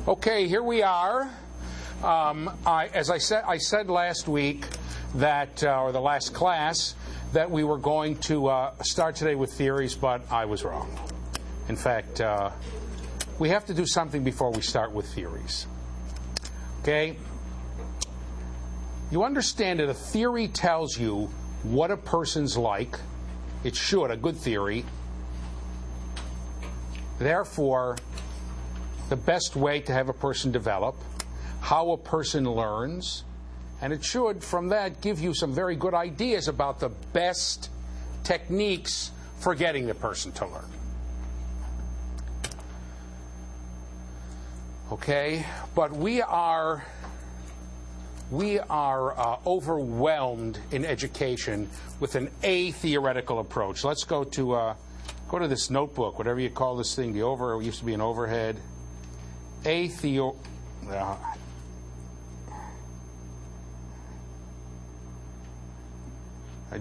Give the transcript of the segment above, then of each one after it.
Okay, here we are. As I said last week that, or the last class, that we were going to start today with theories, but I was wrong. In fact, we have to do something before we start with theories. Okay? You understand that a theory tells you what a person's like. It should, a good theory. Therefore, the best way to have a person develop, how a person learns, and it should, from that, give you some very good ideas about the best techniques for getting the person to learn. Okay? But we are overwhelmed in education with an a-theoretical approach. Let's go to this notebook, whatever you call this thing. It used to be an overhead. I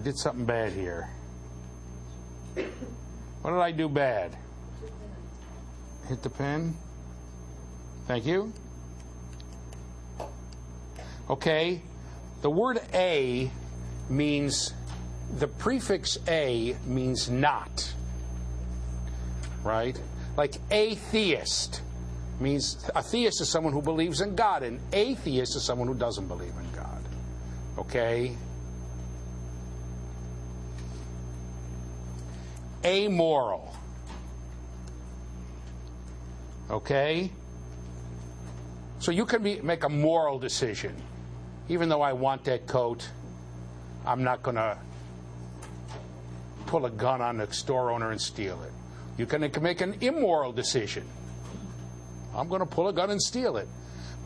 did something bad here. What did I do bad? Hit the pen. Thank you. Okay. The word a means, the prefix a means not. Right? Like atheist means, a theist is someone who believes in God, and atheist is someone who doesn't believe in God. Okay? Amoral. Okay? So you can make a moral decision. Even though I want that coat, I'm not going to pull a gun on the store owner and steal it. You can make an immoral decision. I'm going to pull a gun and steal it.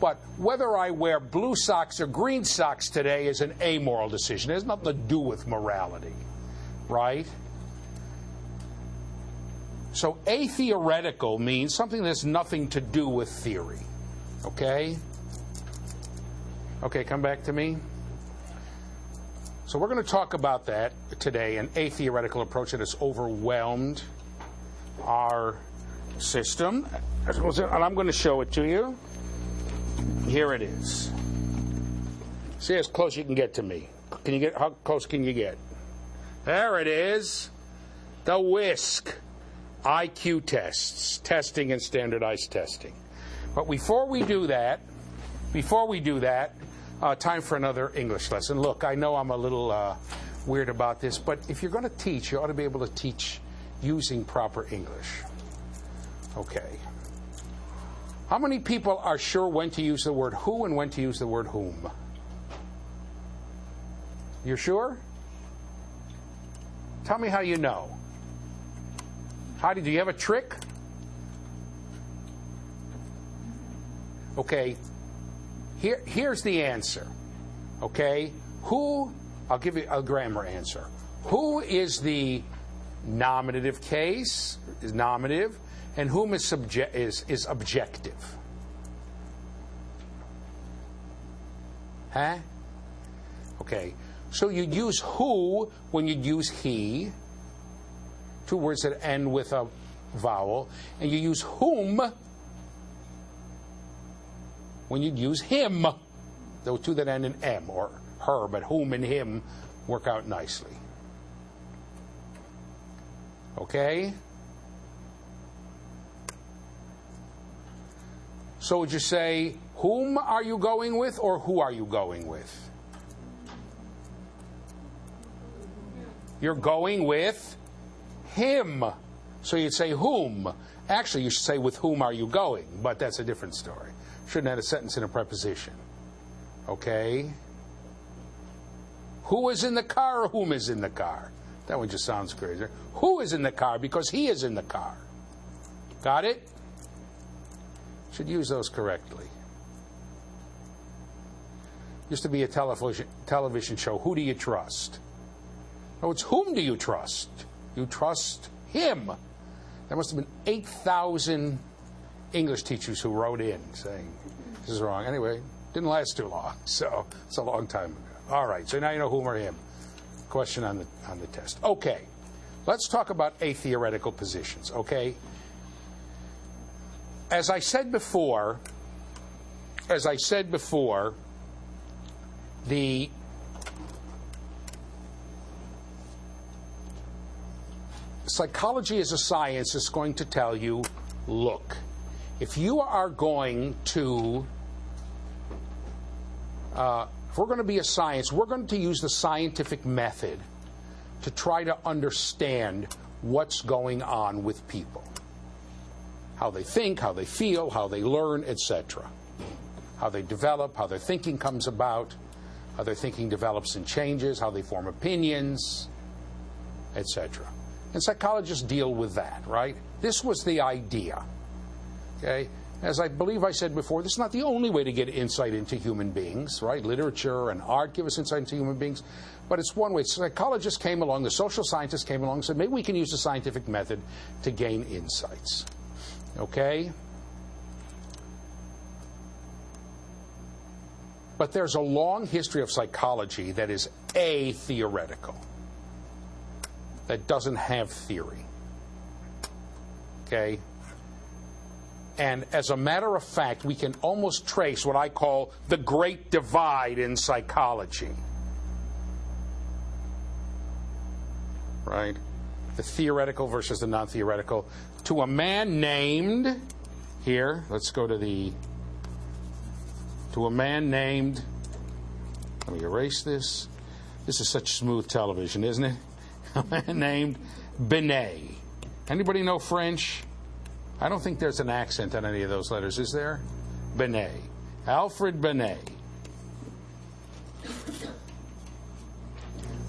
But whether I wear blue socks or green socks today is an amoral decision. It has nothing to do with morality. Right? So a-theoretical means something that has nothing to do with theory. Okay? Okay, come back to me. So we're going to talk about that today, an a-theoretical approach that has overwhelmed our system. And I'm going to show it to you. Here it is. See how close you can get to me. How close can you get? There it is. The WISC. IQ tests. Testing and standardized testing. But before we do that, time for another English lesson. Look, I know I'm a little weird about this, but if you're going to teach, you ought to be able to teach using proper English. Okay. How many people are sure when to use the word who and when to use the word whom? You're sure? Tell me how you know. Do you have a trick? Okay. Here's the answer. Okay? Who, I'll give you a grammar answer. Who is the nominative case, is nominative, and whom is objective? Huh? Okay. So you'd use who when you'd use he, two words that end with a vowel, and you use whom when you'd use him. Those two that end in M, or her, but whom and him work out nicely. Okay? So would you say, whom are you going with, or who are you going with? You're going with him. So you'd say whom. Actually, you should say with whom are you going, but that's a different story. Shouldn't have a sentence in a preposition. Okay? Who is in the car or whom is in the car? That one just sounds crazy. Who is in the car because he is in the car. Got it? Should use those correctly. Used to be a television show, Who Do You Trust? Oh, it's whom do you trust? You trust him. There must have been 8,000 English teachers who wrote in saying, this is wrong. Anyway, didn't last too long, so it's a long time ago. All right, so now you know whom or him. Question on the test. Okay, let's talk about a-theoretical positions, okay? As I said before, as I said before, the psychology as a science is going to tell you, look, if you are going to, if we're going to be a science, we're going to use the scientific method to try to understand what's going on with people. How they think, how they feel, how they learn, etc. How they develop, how their thinking comes about, how their thinking develops and changes, how they form opinions, etc. And psychologists deal with that, right? This was the idea. Okay? As I believe I said before, this is not the only way to get insight into human beings, right? Literature and art give us insight into human beings, but it's one way. Psychologists came along, the social scientists came along and said, maybe we can use the scientific method to gain insights. Okay? But there's a long history of psychology that is atheoretical, that doesn't have theory. Okay? And as a matter of fact, we can almost trace what I call the great divide in psychology. Right? The theoretical versus the non-theoretical. To a man named, here, let's go to the, to a man named, let me erase this. This is such smooth television, isn't it? A man named Binet. Anybody know French? I don't think there's an accent on any of those letters, is there? Binet. Alfred Binet.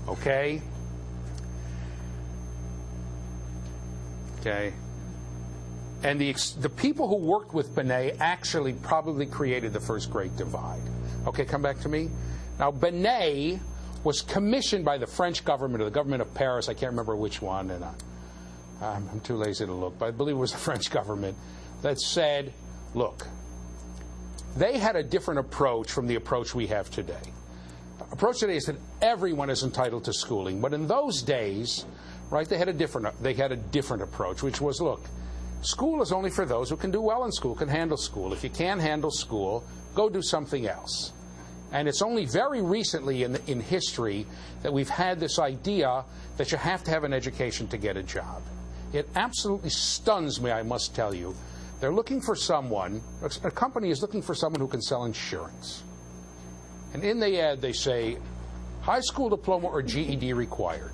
Okay? Okay? And the people who worked with Binet actually probably created the first Great Divide. Okay, come back to me. Now, Binet was commissioned by the French government or the government of Paris. I can't remember which one, and I'm too lazy to look, but I believe it was the French government that said, look, they had a different approach from the approach we have today. The approach today is that everyone is entitled to schooling, but in those days, right, they had a different approach, which was, look, school is only for those who can do well in school, can handle school. If you can't handle school, go do something else. And it's only very recently in history that we've had this idea that you have to have an education to get a job. It absolutely stuns me, I must tell you. They're looking for someone, a company is looking for someone who can sell insurance. And in the ad they say, high school diploma or GED required.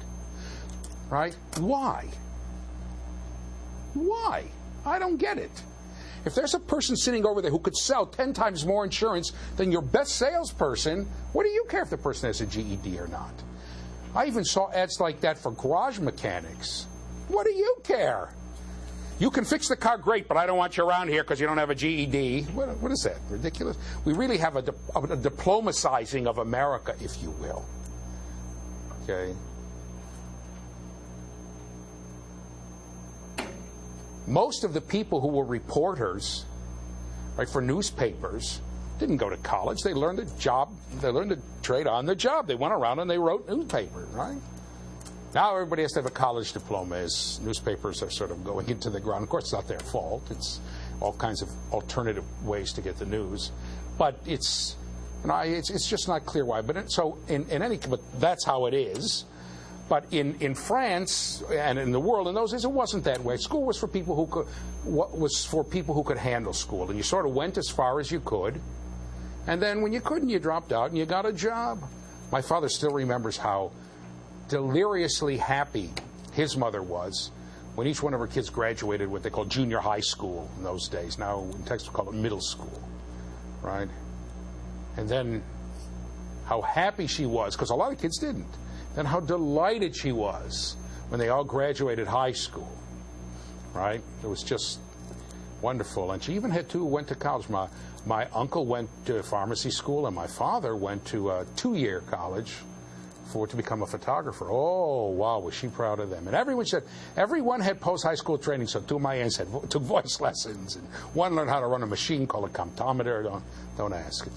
Right? Why? Why? I don't get it. If there's a person sitting over there who could sell 10 times more insurance than your best salesperson, what do you care if the person has a GED or not? I even saw ads like that for garage mechanics. What do you care? You can fix the car, great, but I don't want you around here because you don't have a GED. What is that? Ridiculous? We really have a diplomacizing of America, if you will. Okay? Most of the people who were reporters, right, for newspapers didn't go to college. They learned a job. They learned a trade on the job. They went around and they wrote newspapers, right? Now everybody has to have a college diploma as newspapers are sort of going into the ground. Of course, it's not their fault. It's all kinds of alternative ways to get the news. But it's, you know, it's just not clear why. But so but that's how it is. But in France and in the world in those days, it wasn't that way. School was for people who could handle school, and you sort of went as far as you could, and then when you couldn't, you dropped out and you got a job. My father still remembers how deliriously happy his mother was when each one of her kids graduated what they called junior high school in those days. Now in Texas we call it middle school, right? And then how happy she was, because a lot of kids didn't. And how delighted she was when they all graduated high school, right? It was just wonderful. And she even had two who went to college. My uncle went to pharmacy school, and my father went to a 2-year college to become a photographer. Oh, wow, was she proud of them. And everyone had post-high school training, so two of my aunts took voice lessons, and one learned how to run a machine called a comptometer. Don't ask.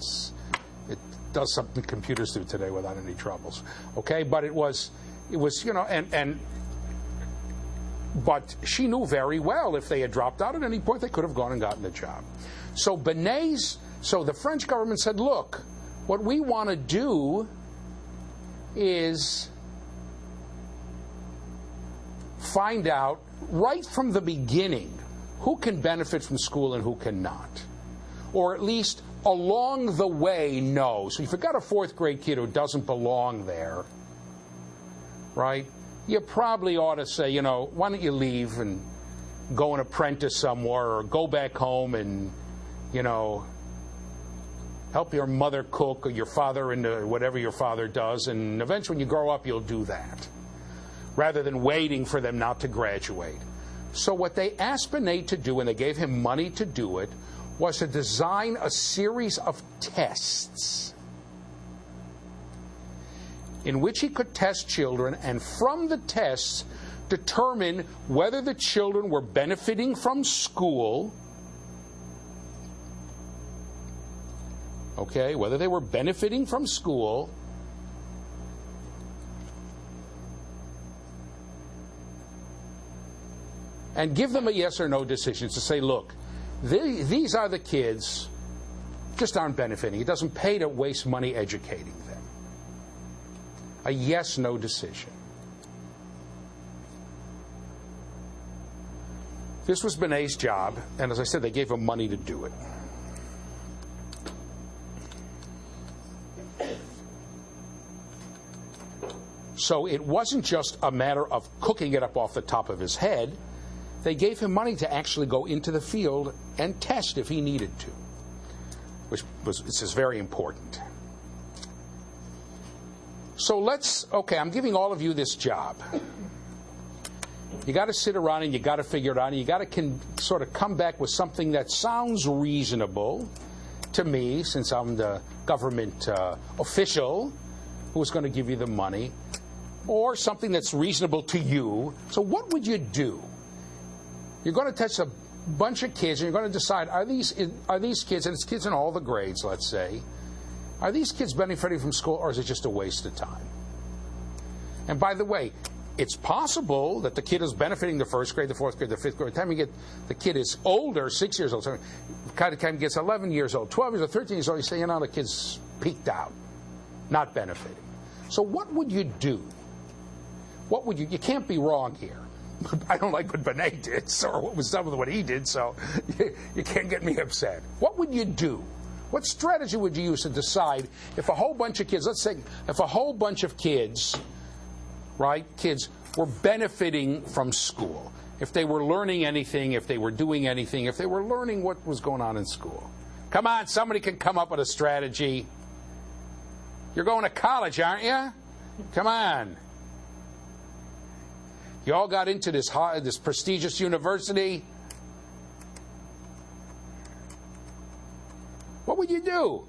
It does something computers do today without any troubles. Okay, but it was, you know, but she knew very well if they had dropped out at any point, they could have gone and gotten a job. So Binet's So the French government said, look, what we want to do is find out right from the beginning who can benefit from school and who cannot. Or at least along the way know. So if you've got a fourth grade kid who doesn't belong there, right, you probably ought to say, you know, why don't you leave and go and apprentice somewhere, or go back home and, you know, help your mother cook or your father into whatever your father does, and eventually when you grow up you'll do that, rather than waiting for them not to graduate. So what they asked Benet to do, and they gave him money to do it, was to design a series of tests in which he could test children, and from the tests determine whether the children were benefiting from school, okay, whether they were benefiting from school, and give them a yes or no decision to say, look, these are the kids just aren't benefiting. It doesn't pay to waste money educating them. A yes-no decision. This was Benet's job, and as I said, they gave him money to do it. So it wasn't just a matter of cooking it up off the top of his head. They gave him money to actually go into the field and test if he needed to, this is very important. So okay, I'm giving all of you this job. You got to sit around and you got to figure it out, and you got to sort of come back with something that sounds reasonable to me, since I'm the government official who's going to give you the money, or something that's reasonable to you. So what would you do? You're going to test a bunch of kids, and you're going to decide, are these kids, and it's kids in all the grades, let's say, are these kids benefiting from school, or is it just a waste of time? And by the way, it's possible that the kid is benefiting the first grade, the fourth grade, the fifth grade. By the time you get the kid is older, 6 years old, so by the time he gets 11 years old, 12 years old, 13 years old, you say, you know, the kid's peaked out, not benefiting. So what would you do? What would you can't be wrong here. I don't like what Benet did, or what was done with what he did, so you can't get me upset. What would you do? What strategy would you use to decide if a whole bunch of kids, let's say, if a whole bunch of kids, right, kids were benefiting from school, if they were learning anything, if they were doing anything, if they were learning what was going on in school? Come on, somebody can come up with a strategy. You're going to college, aren't you? Come on. You all got into this prestigious university. What would you do?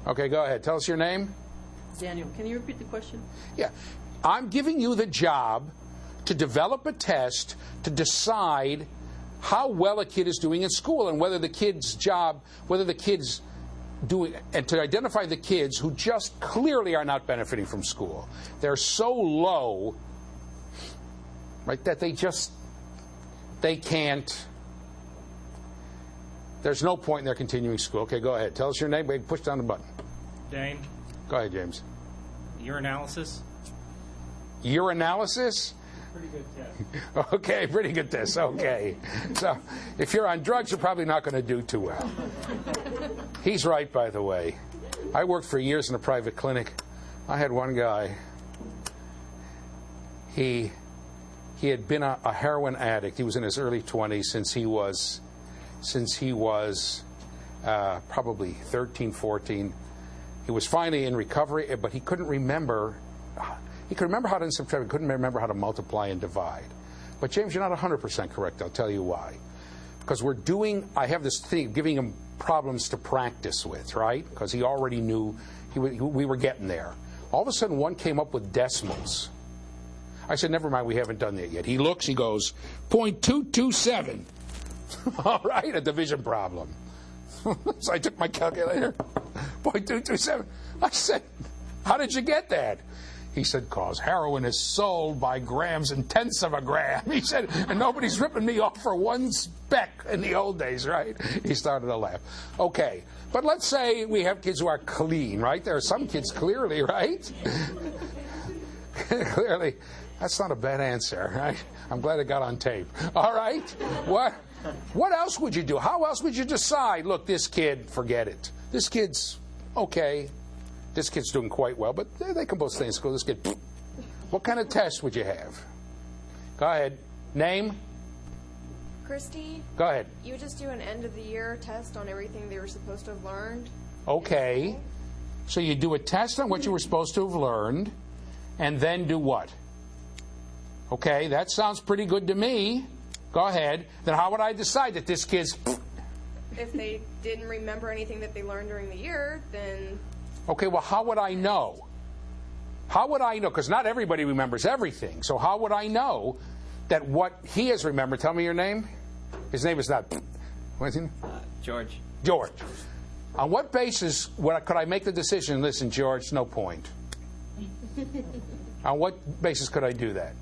Okay, go ahead. Tell us your name. Daniel, can you repeat the question? Yeah. I'm giving you the job to develop a test to decide how well a kid is doing in school, and whether the kid's doing, and to identify the kids who just clearly are not benefiting from school. They're so low, right, that they can't, there's no point in their continuing school. Okay, go ahead. Tell us your name. Wait, push down the button. Dane. Go ahead, James. Urinalysis. Urinalysis? Pretty good test. Okay, pretty good test. Okay. So if you're on drugs, you're probably not going to do too well. He's right, by the way. I worked for years in a private clinic. I had one guy. He had been a heroin addict. He was in his early 20s since he was probably 13, 14. He was finally in recovery, but he couldn't remember. He could remember how to subtract, he couldn't remember how to multiply and divide. But James, you're not 100% correct. I'll tell you why. Because I have this thing, giving him problems to practice with, right? Because he already knew we were getting there. All of a sudden, one came up with decimals. I said, never mind, we haven't done that yet. He looks, he goes, 0.227. All right, a division problem. So I took my calculator, 0.227. I said, how did you get that? He said, "'Cause heroin is sold by grams and tenths of a gram." He said, "and nobody's ripping me off for one speck in the old days," right? He started to laugh. Okay, but let's say we have kids who are clean, right? There are some kids clearly, right? Clearly, that's not a bad answer, right? I'm glad it got on tape. All right, what else would you do? How else would you decide, look, this kid, forget it. This kid's okay. This kid's doing quite well, but they can both stay in school. This kid, what kind of test would you have? Go ahead. Name? Christy, Go ahead. you would just do an end-of-the-year test on everything they were supposed to have learned. Okay. So you do a test on what you were supposed to have learned, and then do what? Okay, that sounds pretty good to me. Go ahead. Then how would I decide that this kid's... If they didn't remember anything that they learned during the year, then... Okay, well, how would I know? How would I know? Because not everybody remembers everything. So how would I know that what he has remembered... Tell me your name. His name is not... What's his name? George. George. On what basis could I make the decision, listen, George, no point? On what basis could I do that?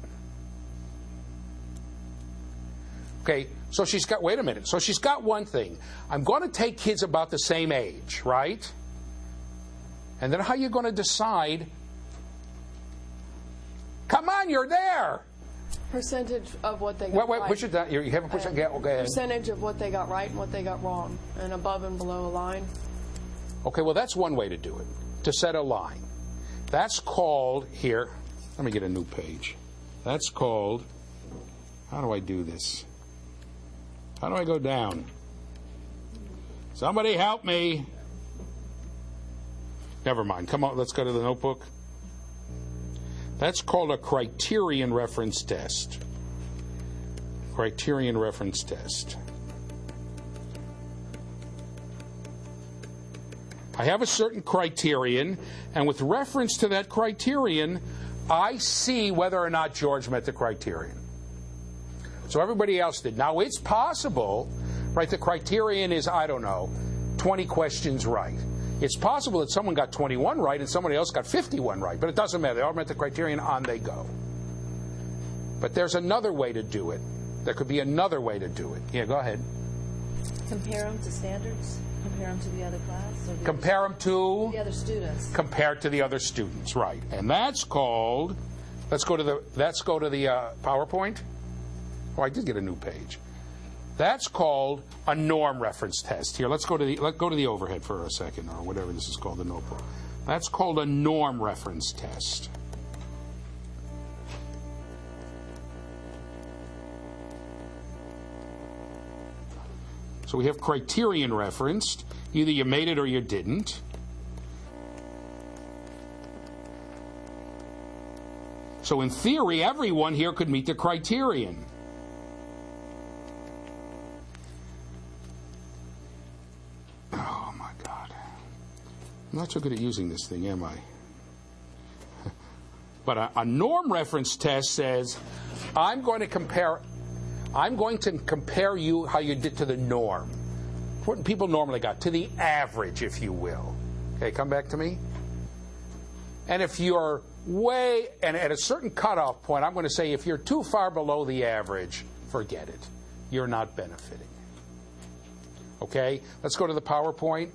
Okay, so she's got, wait a minute. So she's got one thing. I'm going to take kids about the same age, right? And then how are you going to decide? Come on, you're there. Percentage of what they got Wait, right. push it down. You have a push it. Yeah, okay. Percentage of what they got right and what they got wrong, and above and below a line. Okay, well, that's one way to do it, to set a line. That's called, here, let me get a new page. That's called, how do I do this? How do I go down? Somebody help me. Never mind. Come on, let's go to the notebook. That's called a criterion reference test. Criterion reference test. I have a certain criterion, and with reference to that criterion, I see whether or not George met the criterion. So everybody else did. Now, it's possible, right, the criterion is, I don't know, 20 questions right. It's possible that someone got 21 right and somebody else got 51 right, but it doesn't matter. They all met the criterion, on they go. But there's another way to do it. There could be another way to do it. Yeah, go ahead. Compare them to standards? Compare them to the other class? Or Compare them to? the other students. Compared to the other students, right. And that's called, let's go to the PowerPoint. Oh, I did get a new page. That's called a norm reference test. Here, let's go to the overhead for a second, or whatever this is called, the notebook. That's called a norm reference test. So we have criterion referenced. Either you made it or you didn't. So in theory, everyone here could meet the criterion. Oh my God. I'm not so good at using this thing, am I? But a norm reference test says, I'm going to compare you how you did to the norm. What people normally got, to the average, if you will. Okay, come back to me. And if you're and at a certain cutoff point, I'm going to say if you're too far below the average, forget it. You're not benefiting. Okay, let's go to the PowerPoint.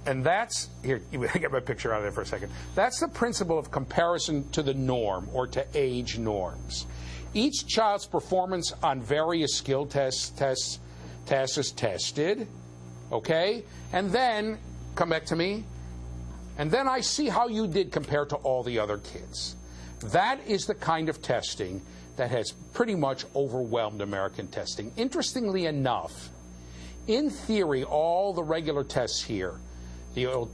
And that's, here, you get my picture out of there for a second. That's the principle of comparison to the norm, or to age norms. Each child's performance on various skill tests is tested, okay? And then, come back to me, and then I see how you did compared to all the other kids. That is the kind of testing that has pretty much overwhelmed American testing. Interestingly enough, in theory, all the regular tests here, the old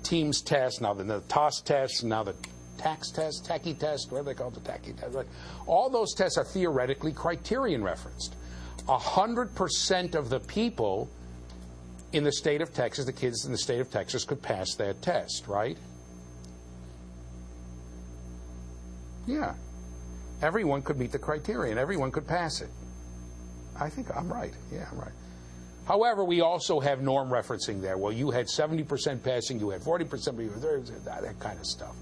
TEAMS test, now the TOS test, now the TACI test, what do they call it, the TACI test? All those tests are theoretically criterion referenced. 100% of the people in the state of Texas, the kids in the state of Texas, could pass that test, right? Yeah. Everyone could meet the criterion. Everyone could pass it. I think I'm right. Yeah, I'm right. However, we also have norm referencing there. Well, you had 70% passing, you had 40%, but you had 30%, that kind of stuff.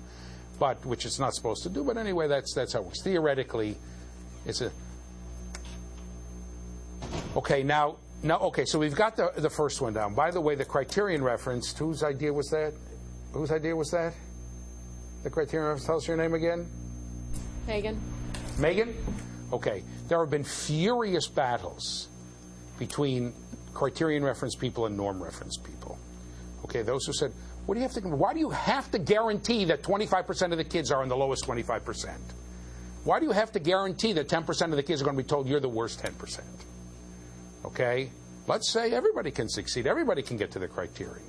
but which it's not supposed to do. But anyway, that's how it works. Theoretically, it's a okay. Now, okay. So we've got the first one down. By the way, the criterion reference. Whose idea was that? Whose idea was that? The criterion reference. Tell us your name again. Hagen. Megan? Okay. There have been furious battles between criterion reference people and norm reference people. Okay, those who said, why do you have to guarantee that 25% of the kids are in the lowest 25%? Why do you have to guarantee that 10% of the kids are going to be told you're the worst 10%? Okay? Let's say everybody can succeed. Everybody can get to the criterion.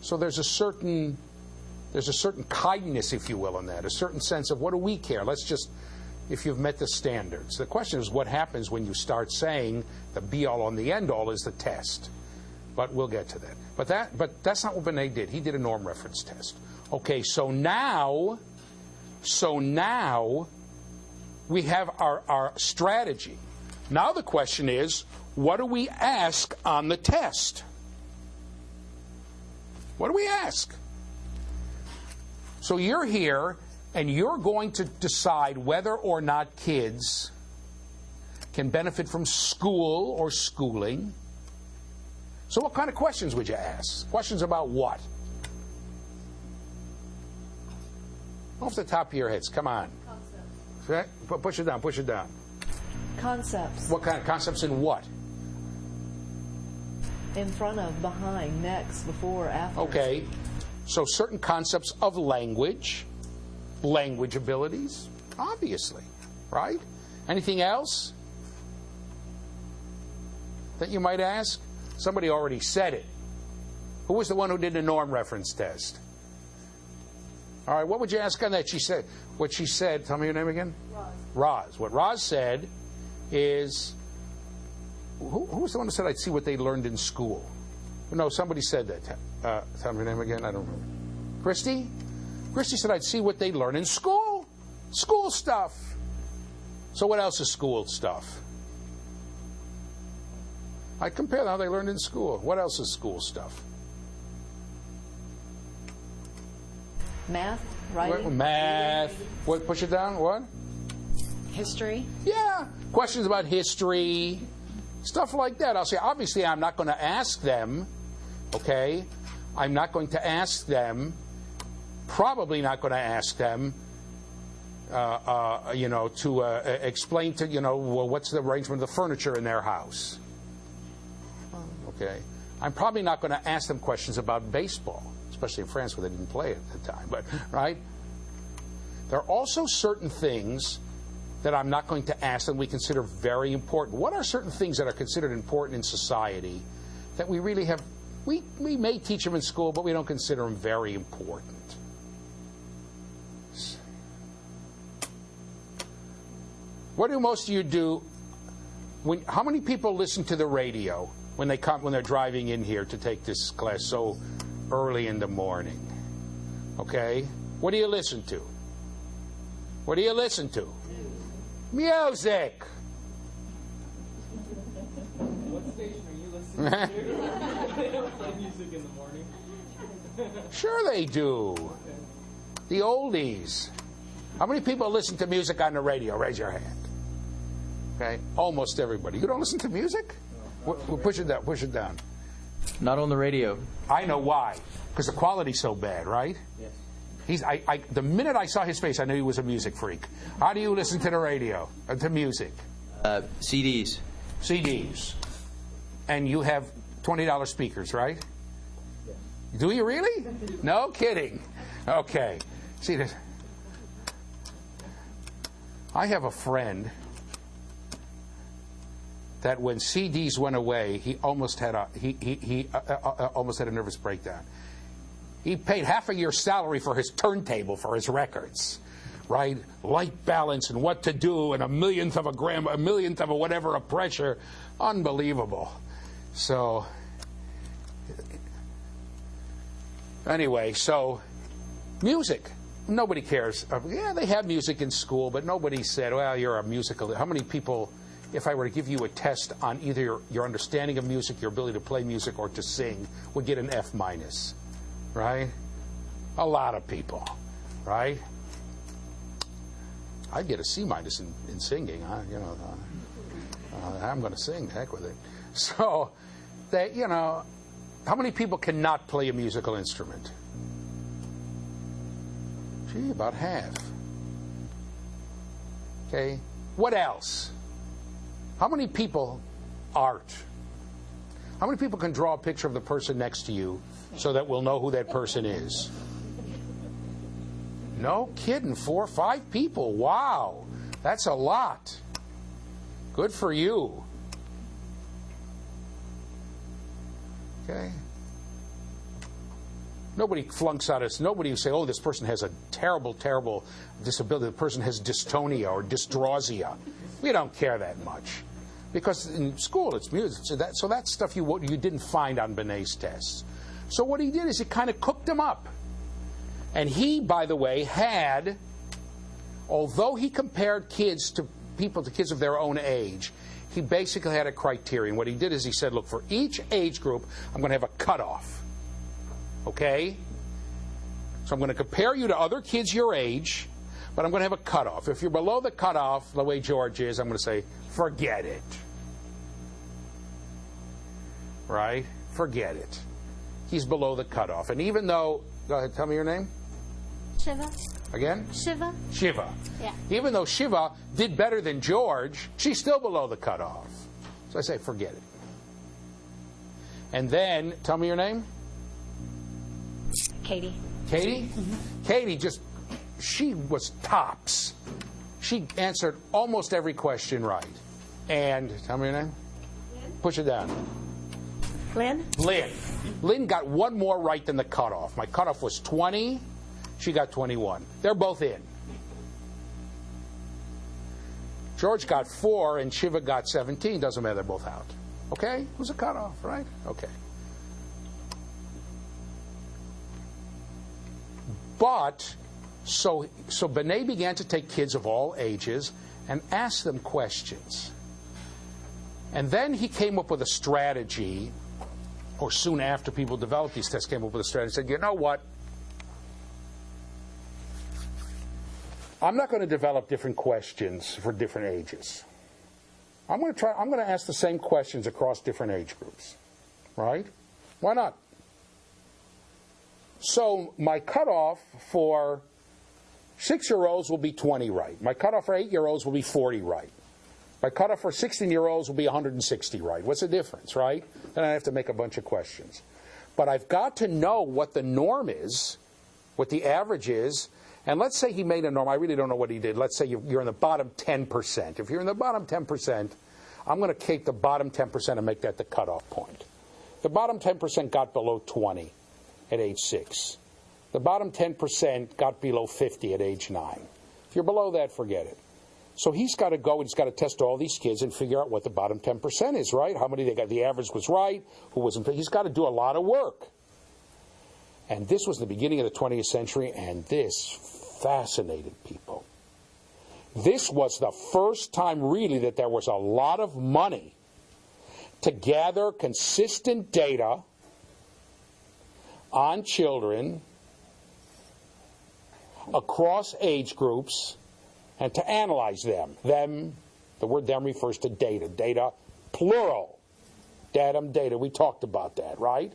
So there's a certain kindness, if you will, in that, a certain sense of what do we care? Let's just, if you've met the standards. The question is what happens when you start saying the be-all and the end-all is the test. But we'll get to that. But that's not what Benet did. He did a norm reference test. Okay, so now we have our strategy. Now the question is, what do we ask on the test? What do we ask? So you're here, and you're going to decide whether or not kids can benefit from school or schooling. So what kind of questions would you ask? Questions about what? Off the top of your heads, come on. Concepts. Push it down, push it down. Concepts. What kind of concepts in what? In front of, behind, next, before, after. Okay. So certain concepts of language abilities, obviously, right? Anything else that you might ask? Somebody already said it. Who was the one who did the norm reference test? All right, what would you ask on that? What she said, tell me your name again? Roz. What Roz said is, who was the one who said I'd see what they learned in school? No, somebody said that. Tell me your name again, I don't remember. Christy? Christy said I'd see what they learn in school. School stuff. So what else is school stuff? I compare how they learned in school. What else is school stuff? Math, writing. Math. What? Push it down. What? History. Yeah. Questions about history. Stuff like that. I'll say, obviously, I'm not going to ask them, okay? I'm not going to ask them, probably not going to ask them, to explain to, well, what's the arrangement of the furniture in their house. Okay. I'm probably not going to ask them questions about baseball, especially in France where they didn't play at the time, but, right? There are also certain things that I'm not going to ask them we consider very important. What are certain things that are considered important in society that we really have, we may teach them in school, but we don't consider them very important? What do most of you do? How many people listen to the radio when they're driving in here to take this class so early in the morning? Okay? What do you listen to? What do you listen to? Music. What station are you listening to? They don't play music in the morning. Sure they do. The oldies. How many people listen to music on the radio? Raise your hand. Okay? Almost everybody. You don't listen to music? We'll push it down. Push it down. Not on the radio. I know why. Because the quality's so bad, right? Yes. The minute I saw his face, I knew he was a music freak. How do you listen to the radio, to music? CDs. CDs. And you have $20 speakers, right? Yes. Do you really? No kidding. Okay. See this? I have a friend that when CDs went away, he almost had almost had a nervous breakdown. He paid half a year's salary for his turntable for his records, right? Light balance and what to do and a millionth of a whatever of pressure. Unbelievable. So anyway, so music. Nobody cares. Yeah, they have music in school, but nobody said, well, you're a musical. How many people, if I were to give you a test on either your understanding of music, your ability to play music, or to sing, would get an F-? Right? A lot of people, right? I'd get a C- in singing. I'm going to sing. Heck with it. So, how many people cannot play a musical instrument? Gee, about half. Okay. What else? How many people art? How many people can draw a picture of the person next to you so that we'll know who that person is? No kidding, 4 or 5 people. Wow, that's a lot. Good for you. Okay. Nobody flunks out of nobody will say, oh, this person has a terrible, terrible disability. The person has dystonia or dysdrausia. We don't care that much. Because in school it's music. So that's stuff you didn't find on Binet's tests. So what he did is he kind of cooked them up. And he, by the way, had, although he compared kids to kids of their own age, he basically had a criterion. What he did is he said, look, for each age group, I'm going to have a cutoff. Okay? So I'm going to compare you to other kids your age, but I'm going to have a cutoff. If you're below the cutoff, the way George is, I'm going to say, forget it. Right? Forget it. He's below the cutoff. And even though, go ahead, tell me your name. Shiva. Again? Shiva. Shiva. Yeah. Even though Shiva did better than George, she's still below the cutoff. So I say, forget it. And then, tell me your name. Katie. Katie? Mm-hmm. Katie she was tops. She answered almost every question right. And, tell me your name. Lynn. Push it down. Lynn? Lynn. Lynn got one more right than the cutoff. My cutoff was 20. She got 21. They're both in. George got 4 and Shiva got 17. Doesn't matter, they're both out. Okay? It was a cutoff, right? Okay. But, so Binet began to take kids of all ages and ask them questions. And then he came up with a strategy, or soon after people developed these tests, came up with a strategy and said, you know what? I'm not going to develop different questions for different ages. I'm going to ask the same questions across different age groups. Right? Why not? So my cutoff for 6-year-olds will be 20 right. My cutoff for 8-year-olds will be 40 right. My cutoff for 16-year-olds will be 160 right. What's the difference, right? Then I have to make a bunch of questions. But I've got to know what the norm is, what the average is. And let's say he made a norm. I really don't know what he did. Let's say you're in the bottom 10%. If you're in the bottom 10%, I'm going to take the bottom 10% and make that the cutoff point. The bottom 10% got below 20 at age 6. The bottom 10% got below 50 at age 9. If you're below that, forget it. So he's got to go and he's got to test all these kids and figure out what the bottom 10% is, right? How many they got? The average was right. Who wasn't? He's got to do a lot of work. And this was the beginning of the 20th century, and this fascinated people. This was the first time, really, that there was a lot of money to gather consistent data on children across age groups and to analyze them. Them, the word them refers to data. Data, plural. Datum, data. We talked about that, right?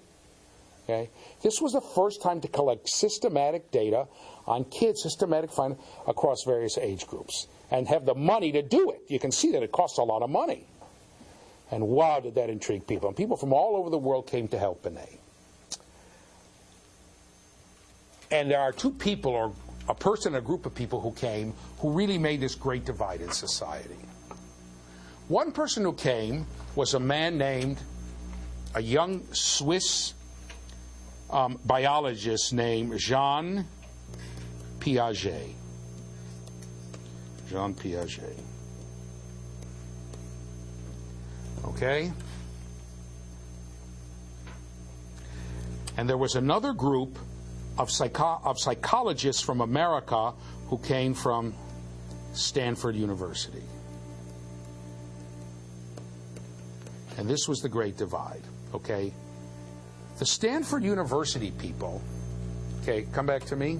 Okay. This was the first time to collect systematic data on kids, systematic finding across various age groups, and have the money to do it. You can see that it costs a lot of money. And wow, did that intrigue people. And people from all over the world came to help Binet. And there are two people, or a person and a group of people who came, who really made this great divide in society. One person who came was a man named, a young Swiss biologist named Jean Piaget. Jean Piaget. Okay? And there was another group of psychologists from America who came from Stanford University. And this was the Great Divide, okay? The Stanford University people, okay, come back to me.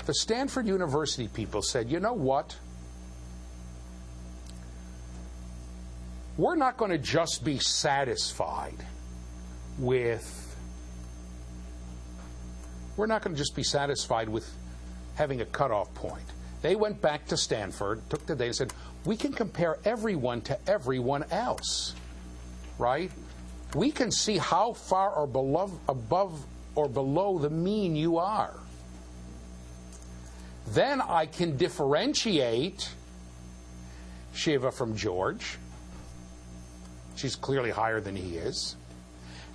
The Stanford University people said, you know what? we're not going to just be satisfied with having a cutoff point. They went back to Stanford, took the data, and said, we can compare everyone to everyone else, right? We can see how far or above or below the mean you are. Then I can differentiate Shiva from George. She's clearly higher than he is.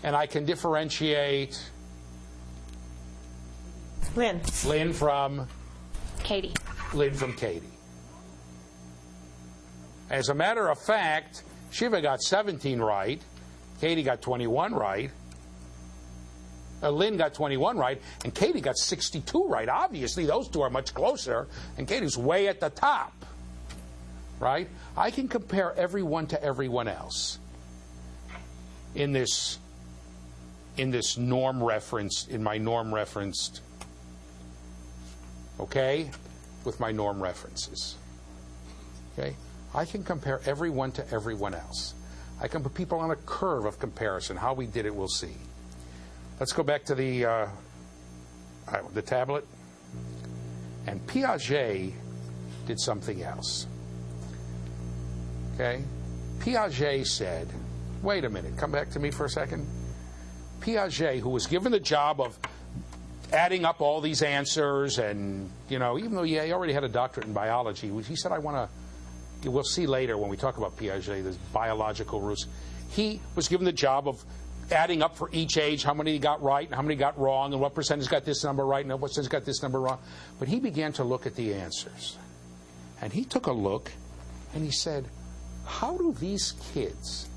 And I can differentiate Lynn from Katie. Lynn from Katie. As a matter of fact, Shiva got 17 right, Katie got 21 right, Lynn got 21 right, and Katie got 62 right. Obviously, those two are much closer, and Katie's way at the top, right? I can compare everyone to everyone else in this norm reference, in my norm referenced, okay, with my norm references, okay? I can compare everyone to everyone else. I can put people on a curve of comparison. How we did it, we'll see. Let's go back to the tablet. And Piaget did something else. Okay? Piaget said, wait a minute, come back to me for a second. Piaget, who was given the job of adding up all these answers, and, you know, even though he already had a doctorate in biology, he said, we'll see later when we talk about Piaget, the biological roots. He was given the job of adding up for each age how many he got right and how many got wrong and what percentage got this number right and what percentage got this number wrong. But he began to look at the answers. And he took a look and he said, how do these kids,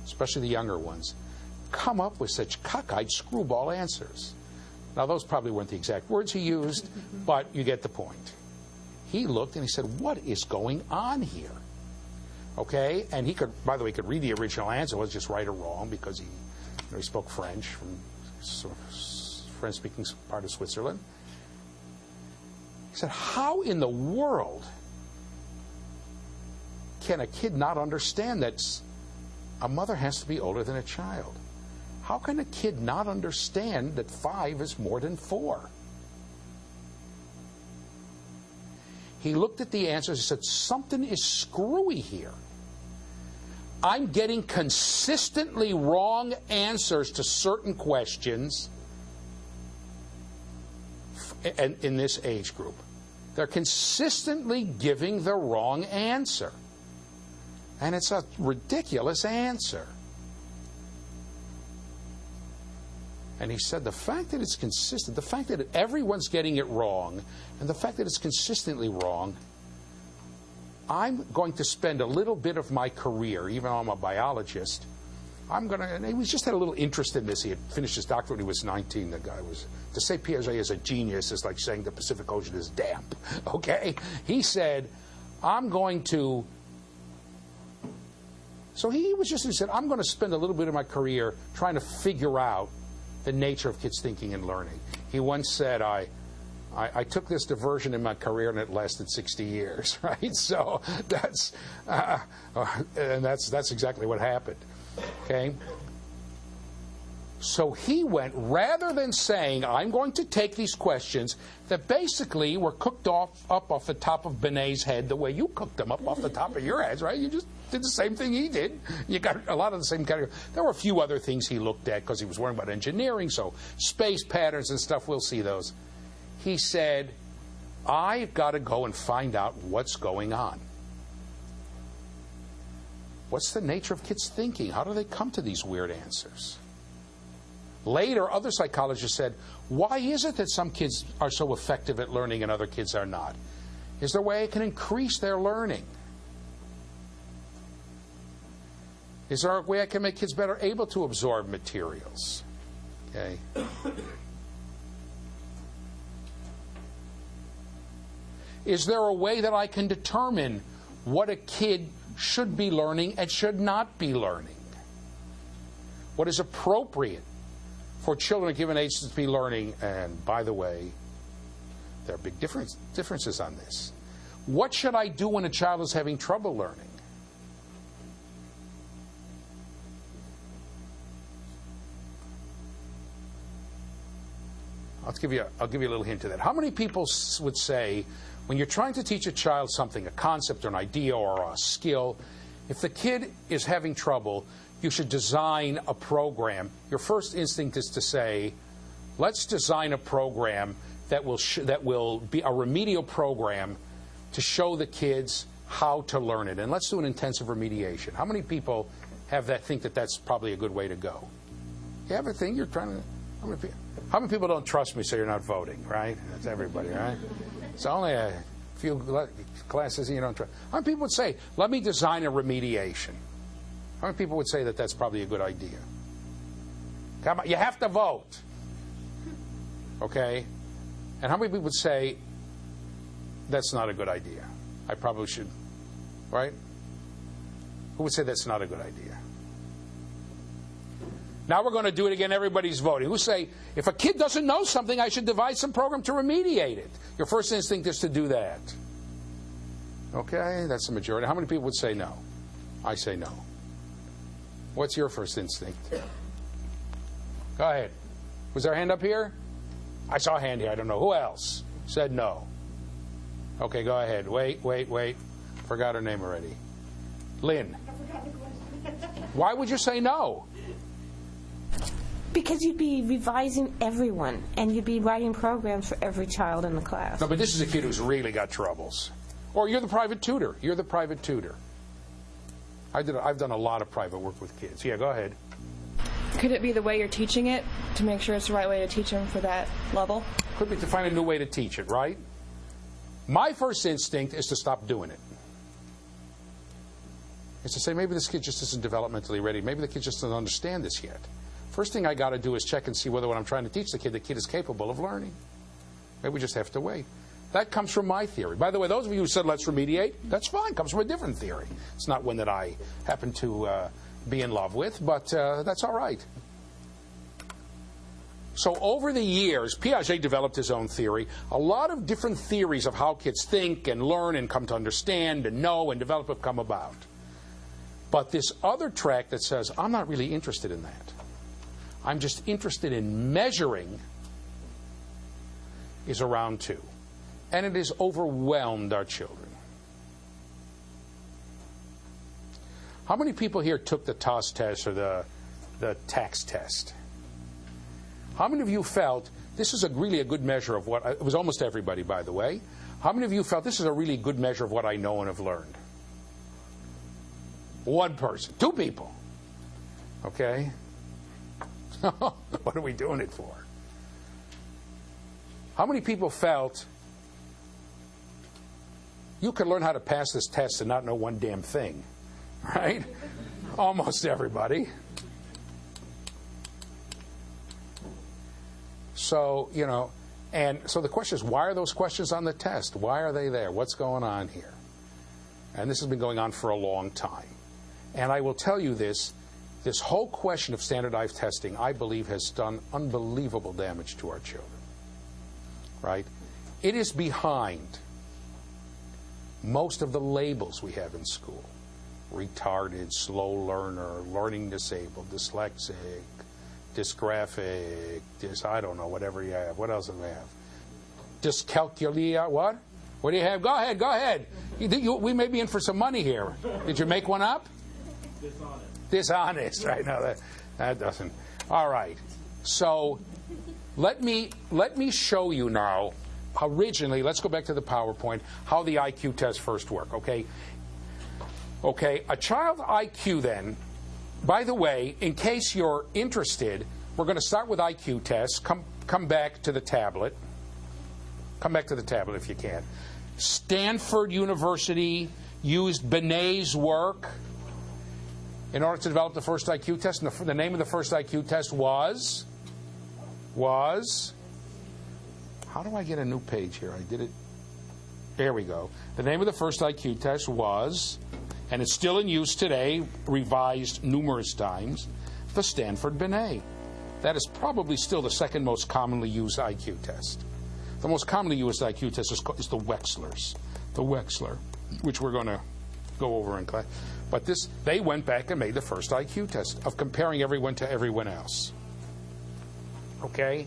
especially the younger ones, come up with such cockeyed screwball answers? Now, those probably weren't the exact words he used, but you get the point. He looked and he said, what is going on here? Okay? And he could, by the way, he could read the original answer. It was just right or wrong because he spoke French from French-speaking part of Switzerland. He said, how in the world can a kid not understand that a mother has to be older than a child? How can a kid not understand that 5 is more than 4? He looked at the answers and said, something is screwy here. I'm getting consistently wrong answers to certain questions in this age group. They're consistently giving the wrong answer. And it's a ridiculous answer. And he said the fact that it's consistent, the fact that everyone's getting it wrong, and the fact that it's consistently wrong, I'm going to spend a little bit of my career, even though I'm a biologist, and he just had a little interest in this. He had finished his doctorate when he was 19, the guy was. To say Piaget is a genius is like saying the Pacific Ocean is damp, okay? He said, I'm going to, so he said, I'm going to spend a little bit of my career trying to figure out the nature of kids' thinking and learning. He once said, I took this diversion in my career and it lasted 60 years, right? So that's exactly what happened, okay? So he went, rather than saying, I'm going to take these questions that basically were cooked up off the top of Benet's head the way you cooked them up off the top of your heads, right? You just did the same thing he did. You got a lot of the same category. There were a few other things he looked at because he was worrying about engineering, so space patterns and stuff, we'll see those. He said, I've got to go and find out what's going on. What's the nature of kids' thinking? How do they come to these weird answers? Later, other psychologists said, why is it that some kids are so effective at learning and other kids are not? Is there a way I can increase their learning? Is there a way I can make kids better able to absorb materials? Okay. Is there a way that I can determine what a kid should be learning and should not be learning? What is appropriate for children at given ages to be learning? And by the way, there are big differences on this. What should I do when a child is having trouble learning? I'll give you a little hint to that. How many people would say, when you're trying to teach a child something, a concept or an idea or a skill, if the kid is having trouble, you should design a program. Your first instinct is to say, let's design a program that will be a remedial program to show the kids how to learn it. And let's do an intensive remediation. How many people have that, think that that's probably a good way to go? You have a thing you're trying to... How many people don't trust me, so you're not voting, right? That's everybody, right? It's only a few classes you don't trust. How many people would say, let me design a remediation? How many people would say that that's probably a good idea? Come on, you have to vote. Okay? And how many people would say, that's not a good idea? I probably should, right? Who would say that's not a good idea? Now we're going to do it again. Everybody's voting. Who say, if a kid doesn't know something, I should devise some program to remediate it? Your first instinct is to do that. Okay, that's the majority. How many people would say no? I say no. What's your first instinct? Go ahead. Was there a hand up here? I saw a hand here. I don't know. Who else said no? Okay, go ahead. Wait. Forgot her name already. Lynn. Why would you say no? Because you'd be revising everyone, and you'd be writing programs for every child in the class. No, but this is a kid who's really got troubles. Or you're the private tutor. You're the private tutor. I've done a lot of private work with kids. Yeah, go ahead. Could it be the way you're teaching it to make sure it's the right way to teach them for that level? Could be to find a new way to teach it, right? My first instinct is to stop doing it. It's to say, maybe this kid just isn't developmentally ready. Maybe the kid just doesn't understand this yet. First thing I got to do is check and see whether what I'm trying to teach the kid is capable of learning. Maybe we just have to wait. That comes from my theory. By the way, those of you who said let's remediate, that's fine. It comes from a different theory. It's not one that I happen to be in love with, but that's all right. So over the years, Piaget developed his own theory. A lot of different theories of how kids think and learn and come to understand and know and develop have come about. But this other track that says, I'm not really interested in that. I'm just interested in measuring is around too. And it has overwhelmed our children. How many people here took the TOS test or the tax test? How many of you felt this is really a good measure of what... It was almost everybody, by the way. How many of you felt this is a really good measure of what I know and have learned? One person. Two people. Okay? What are we doing it for? How many people felt you could learn how to pass this test and not know one damn thing? Right? Almost everybody. So, you know, and so the question is, why are those questions on the test? Why are they there? What's going on here? And this has been going on for a long time. And I will tell you this whole question of standardized testing, I believe, has done unbelievable damage to our children. Right? It is behind most of the labels we have in school. Retarded, slow learner, learning disabled, dyslexic, dysgraphic, I don't know, whatever you have. What else do we have? Dyscalculia, what? What do you have? Go ahead. We may be in for some money here. Did you make one up? Dishonest, right? No, that doesn't. All right. So let me show you now, originally, let's go back to the PowerPoint, how the IQ test first worked, okay? Okay, a child IQ then, by the way, in case you're interested, we're going to start with IQ tests. Come back to the tablet. Come back to the tablet if you can. Stanford University used Binet's work in order to develop the first IQ test. And the name of the first IQ test was, how do I get a new page here? I did it. There we go. The name of the first IQ test was, and it's still in use today, revised numerous times, the Stanford Binet. That is probably still the second most commonly used IQ test. The most commonly used IQ test is the Wechsler's. The Wechsler, which we're going to go over in class. But they went back and made the first IQ test of comparing everyone to everyone else. Okay?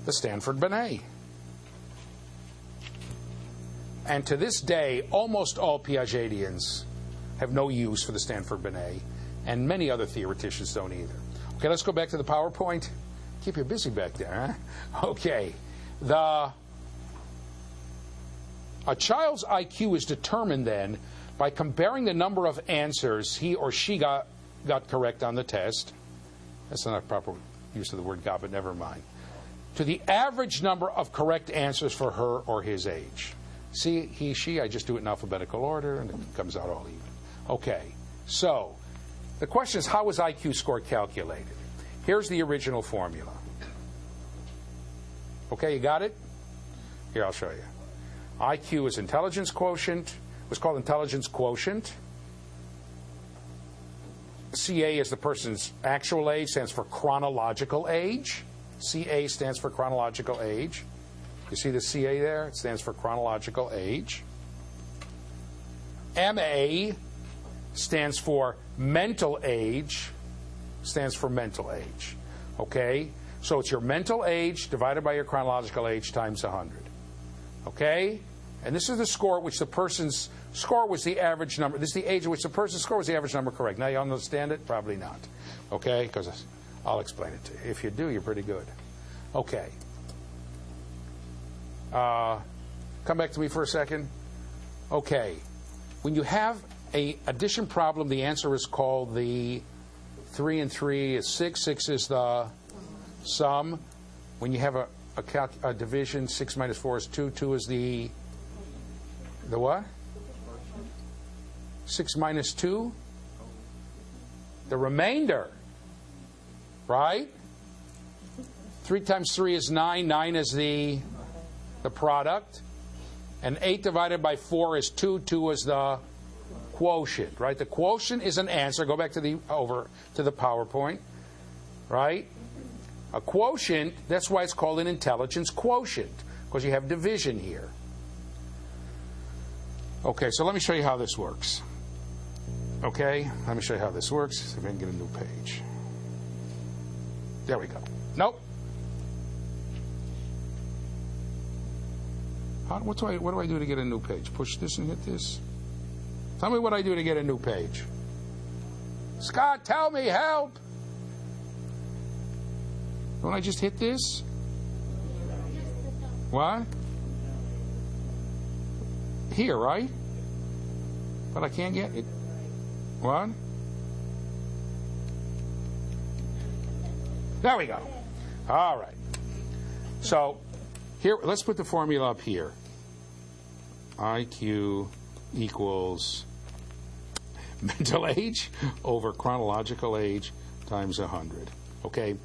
the Stanford Binet. And to this day, almost all Piagetians have no use for the Stanford Binet, and many other theoreticians don't either. Okay, let's go back to the PowerPoint. Keep you busy back there, huh? Okay. A child's IQ is determined then by comparing the number of answers he or she got correct on the test. That's not a proper use of the word got, but never mind. To the average number of correct answers for her or his age. See, he, she, I just do it in alphabetical order, and it comes out all even. Okay, so the question is, how was IQ score calculated? Here's the original formula. Okay, you got it? Here, I'll show you. IQ is intelligence quotient. It was called intelligence quotient. CA is the person's actual age, stands for chronological age. CA stands for chronological age. You see the CA there? It stands for chronological age. MA stands for mental age, stands for mental age. Okay? So it's your mental age divided by your chronological age times 100. Okay? And this is the score at which the person's score was the average number. This is the age at which the person's score was the average number correct. Now you understand it? Probably not. Okay? Because I'll explain it to you. If you do, you're pretty good. Okay. Come back to me for a second. Okay. When you have a addition problem, the answer is called the 3 and 3 is 6. 6 is the sum. When you have a division, 6 minus 4 is 2. 2 is the what? 6 minus 2? The remainder. Right? 3 times 3 is 9. 9 is the product. And 8 divided by 4 is 2. 2 is the quotient, right? The quotient is an answer. Go back to the PowerPoint, right? A quotient, that's why it's called an intelligence quotient, because you have division here. Okay, so let me show you how this works. Okay, let me show you how this works. See if I can get a new page. There we go. Nope. What do I do to get a new page? Push this and hit this? Tell me what I do to get a new page. Scott, tell me, help! Don't I just hit this? What? Here, right? But I can't get it. What? There we go. All right. So, here, let's put the formula up here. IQ equals mental age over chronological age times 100. Okay?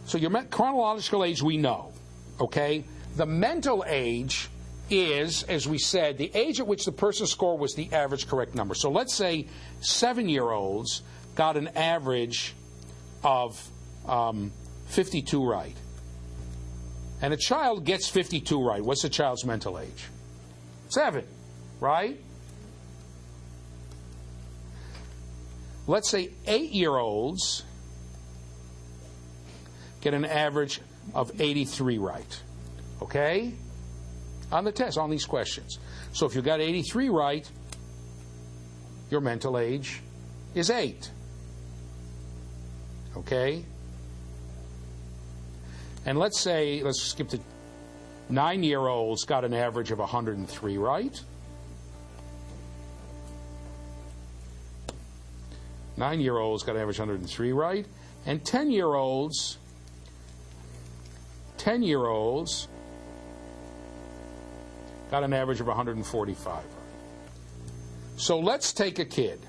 So your chronological age we know. Okay? The mental age is, as we said, the age at which the person's score was the average correct number. So let's say 7-year-olds got an average of 52 right. And a child gets 52 right. What's the child's mental age? 7, right? Let's say 8-year-olds get an average of 83 right. Okay? On the test, on these questions. So if you got 83 right, your mental age is 8. Okay? And let's skip to 9-year-olds got an average of 103 right. 9-year-olds got an average of 103 right. And 10-year-olds got an average of 145. So let's take a kid.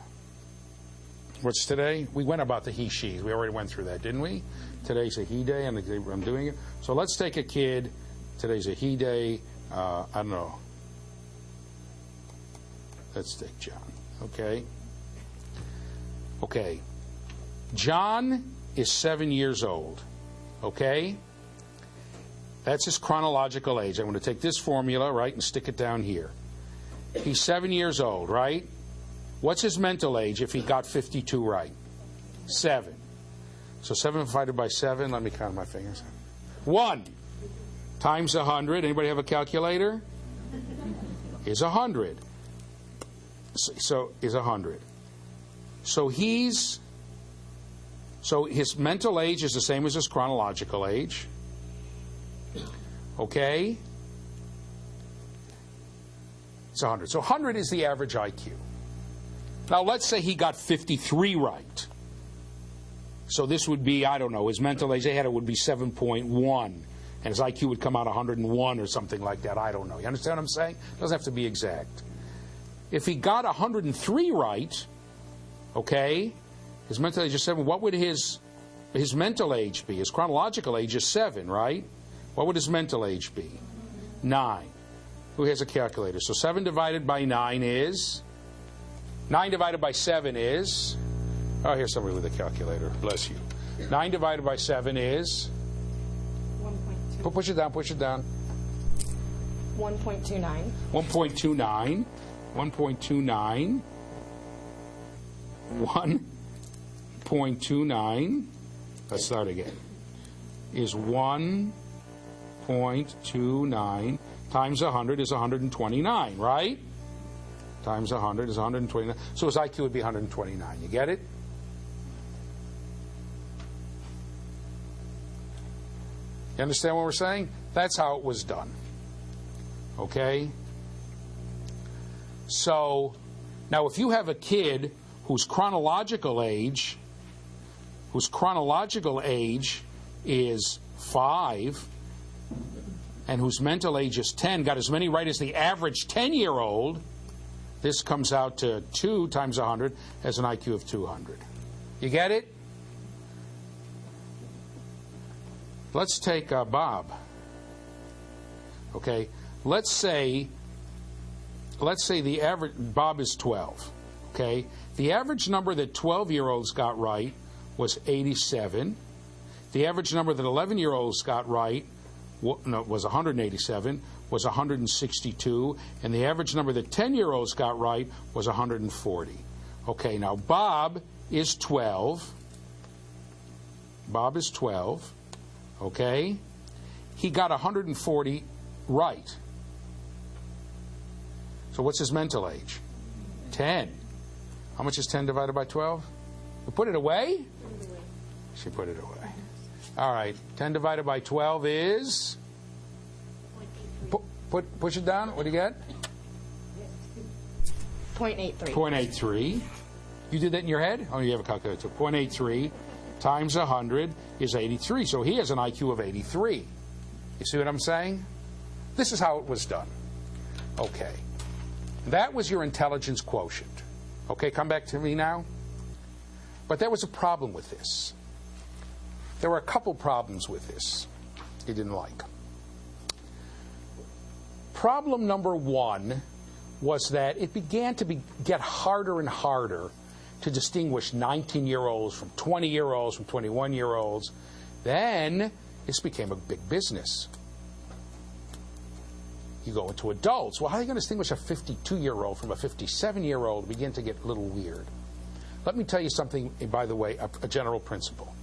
What's today? We went about the he, she. We already went through that, didn't we? Today's a he day, and I'm doing it. So let's take a kid. Today's a he day. I don't know. Let's take John. Okay. Okay. John is 7 years old. Okay? That's his chronological age. I'm going to take this formula, right, and stick it down here. He's 7 years old, right? What's his mental age if he got 52 right? 7. So 7 divided by 7, let me count my fingers. 1 times 100, anybody have a calculator? Is 100. So is 100. So his mental age is the same as his chronological age. Okay? It's 100. So 100 is the average IQ. Now let's say he got 53 right. So this would be, I don't know, his mental age, they had it would be 7.1. And his IQ would come out 101 or something like that. I don't know. You understand what I'm saying? It doesn't have to be exact. If he got 103 right, okay, his mental age is 7, what would his mental age be? His chronological age is 7, right? What would his mental age be? 9. Who has a calculator? So 7 divided by 9 is? 9 divided by 7 is? Oh, here's somebody with a calculator. Bless you. 9 divided by 7 is? 1.2. Push it down, push it down. 1.29. 1.29. 1.29. 1.29. Let's start again. Is 1.29 times 100 is 129, right? Times 100 is 129. So his IQ would be 129. You get it? You understand what we're saying? That's how it was done. Okay? So, now if you have a kid whose chronological age is 5 and whose mental age is 10, got as many right as the average 10-year-old, this comes out to 2 times 100 as an IQ of 200. You get it? Let's take Bob. Okay, let's say the average, Bob is 12. Okay, the average number that 12-year-olds got right was 87. The average number that 11-year-olds got right was 187, was 162, and the average number that 10-year-olds got right was 140. Okay, now Bob is 12. Bob is 12. Okay? He got 140 right. So what's his mental age? 10. How much is 10 divided by 12? You put it away? She put it away. All right. 10 divided by 12 is? Push it down. What do you get? 0.83. 0.83. You did that in your head? Oh, you have a calculator. 0.83 times 100 is 83. So he has an IQ of 83. You see what I'm saying? This is how it was done. Okay. That was your intelligence quotient. Okay, come back to me now. But there was a problem with this. There were a couple problems with this he didn't like. Problem number one was that it began to get harder and harder to distinguish 19-year-olds from 20-year-olds from 21-year-olds. Then this became a big business. You go into adults. Well, how are you going to distinguish a 52-year-old from a 57-year-old? Begin to get a little weird. Let me tell you something, by the way, a general principle.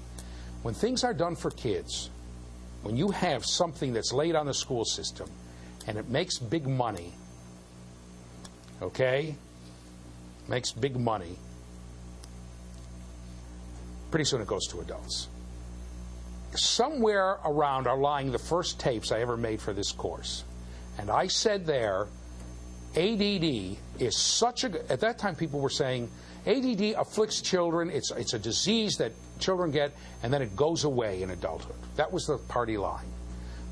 When things are done for kids, when you have something that's laid on the school system and it makes big money, okay, makes big money, pretty soon it goes to adults. Somewhere around are lying the first tapes I ever made for this course. And I said there, ADD is such a... At that time, people were saying, ADD afflicts children. It's a disease that children get, and then it goes away in adulthood. That was the party line.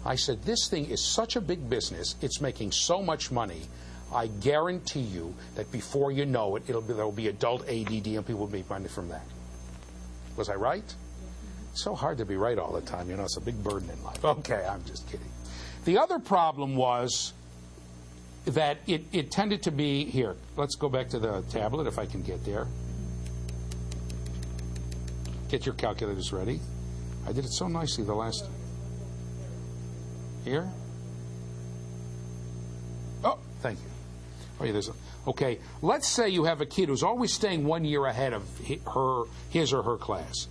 I said, this thing is such a big business. It's making so much money. I guarantee you that before you know it, there'll be adult ADD, and people will make money from that. Was I right? It's so hard to be right all the time. You know, it's a big burden in life. Okay, I'm just kidding. The other problem was that it tended to be, here, let's go back to the tablet if I can get there. Get your calculators ready. I did it so nicely the last... Here? Oh, thank you. Oh, yeah, there's a... Okay, let's say you have a kid who's always staying 1 year ahead of his or her class.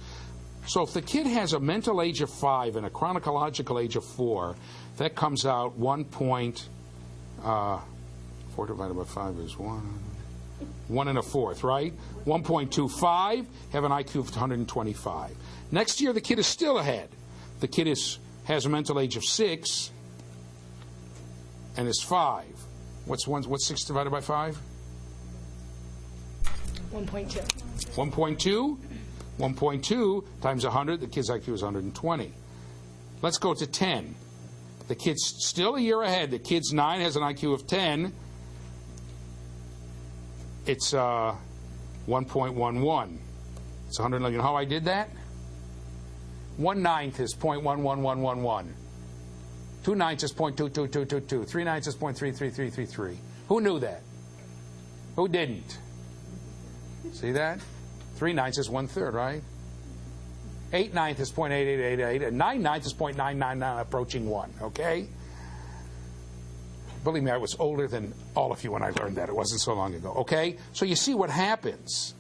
So if the kid has a mental age of 5 and a chronological age of 4, that comes out 4 divided by 5 is 1 1/4, right? 1.25, have an IQ of 125. Next year, the kid is still ahead. The kid has a mental age of 6 and is 5. What's 6 divided by 5? 1.2. 1.2? 1.2 times 100, the kid's IQ is 120. Let's go to 10. The kid's still a year ahead. The kid's 9, has an IQ of 10. It's 1.11. It's 100 million. You know how I did that? 1/9 is 0.11111. 2/9 is 0.22222. 3/9 is 0.33333. Who knew that? Who didn't? See that? 3/9 is 1/3, right? 8/9 is 0.8888, and 9/9 is 0.999, approaching 1. Okay? Believe me, I was older than all of you when I learned that. It wasn't so long ago. Okay? So you see what happens.